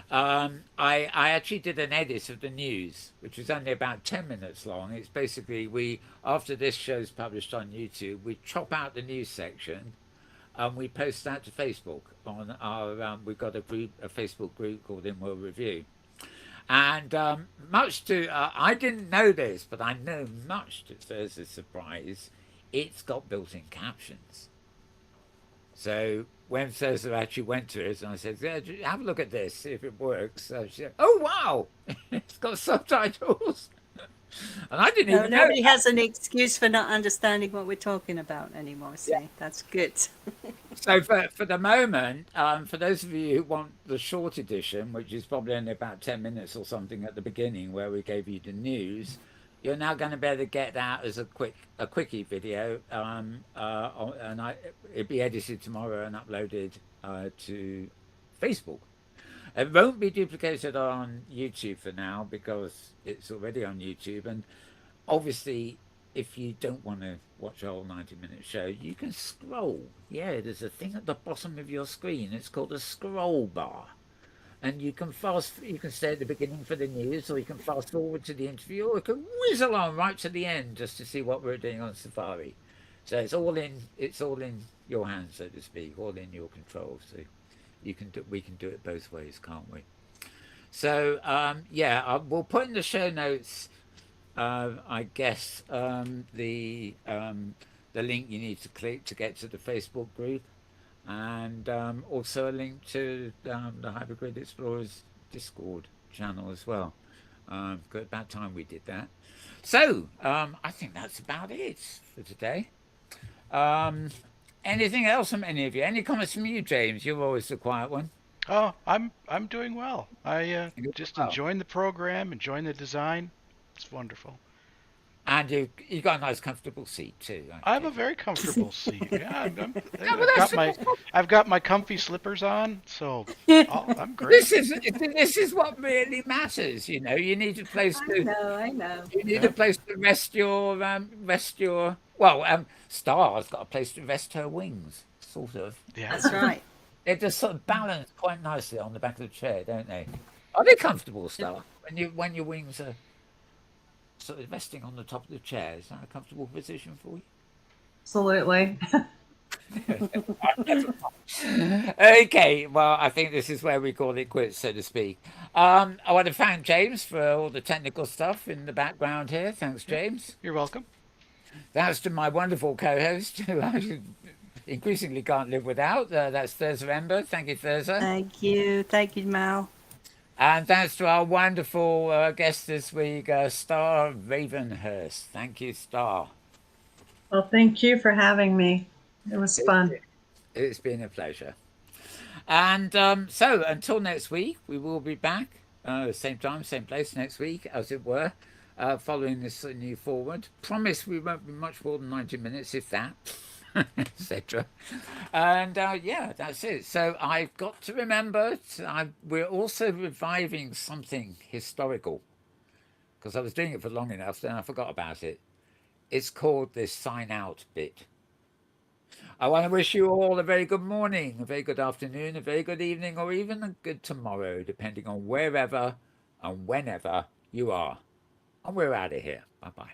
I actually did an edit of the news, which was only about 10 minutes long. It's basically after this show's published on YouTube, we chop out the news section and we post that to Facebook on our, we've got a Facebook group called Inworld Review. And much to, I didn't know this, but I know much to Thursday's surprise, it's got built-in captions. So when Thursday actually went to it, and I said, yeah, have a look at this, see if it works. So she said, oh, wow, it's got subtitles. And I didn't even know. Nobody has an excuse for not understanding what we're talking about anymore, see? Yeah. That's good. So for the moment, for those of you who want the short edition, which is probably only about 10 minutes or something at the beginning where we gave you the news, you're now going to be able to get that as a quickie video, and it'll be edited tomorrow and uploaded to Facebook. It won't be duplicated on YouTube for now because it's already on YouTube. And obviously, if you don't want to watch a whole 90-minute show, you can scroll. Yeah, there's a thing at the bottom of your screen. It's called a scroll bar. And you can stay at the beginning for the news, or you can fast forward to the interview, or you can whiz along right to the end just to see what we're doing on Safari. So it's all in your hands, so to speak, all in your control. So we can do it both ways, can't we? So yeah, we'll put in the show notes, I guess, the link you need to click to get to the Facebook group. And also a link to the Hypergrid Explorers Discord channel as well. Good, about time we did that. So I think that's about it for today. Anything else from any of you? Any comments from you, James? You're always the quiet one. Oh, I'm doing well. I You're just well. enjoying the program, enjoying the design. It's wonderful. And you got a nice comfortable seat too, I I have a take it. very comfortable seat. Yeah, Yeah, well, I've got my comfy slippers on, so I'm great. this is what really matters. You need a place I to know, I know. you need a Yep. place to rest your. Well, Star's got a place to rest her wings, sort of. Yeah. That's right. They just sort of balance quite nicely on the back of the chair, don't they? Are they comfortable, Star? When your wings are sort of resting on the top of the chair, is that a comfortable position for you? Absolutely. Okay, well, I think this is where we call it quits, so to speak. I want to thank James for all the technical stuff in the background here. Thanks, Yep. James. You're welcome. Thanks to my wonderful co-host, who I increasingly can't live without. That's Thurza Ember. Thank you, Thurza. Thank you, Mal. And thanks to our wonderful guest this week, Star Ravenhurst. Thank you, Star. Well, thank you for having me. It was It's fun. been, it's been a pleasure. And so until next week, we will be back, same time, same place next week, as it were, following this new forward. Promise we won't be much more than 90 minutes, if that, etc. And yeah, that's it. So I've got to remember, we're also reviving something historical, because I was doing it for long enough, then I forgot about it. It's called this sign out bit. I want to wish you all a very good morning, a very good afternoon, a very good evening, or even a good tomorrow, depending on wherever and whenever you are. And we're out of here. Bye bye.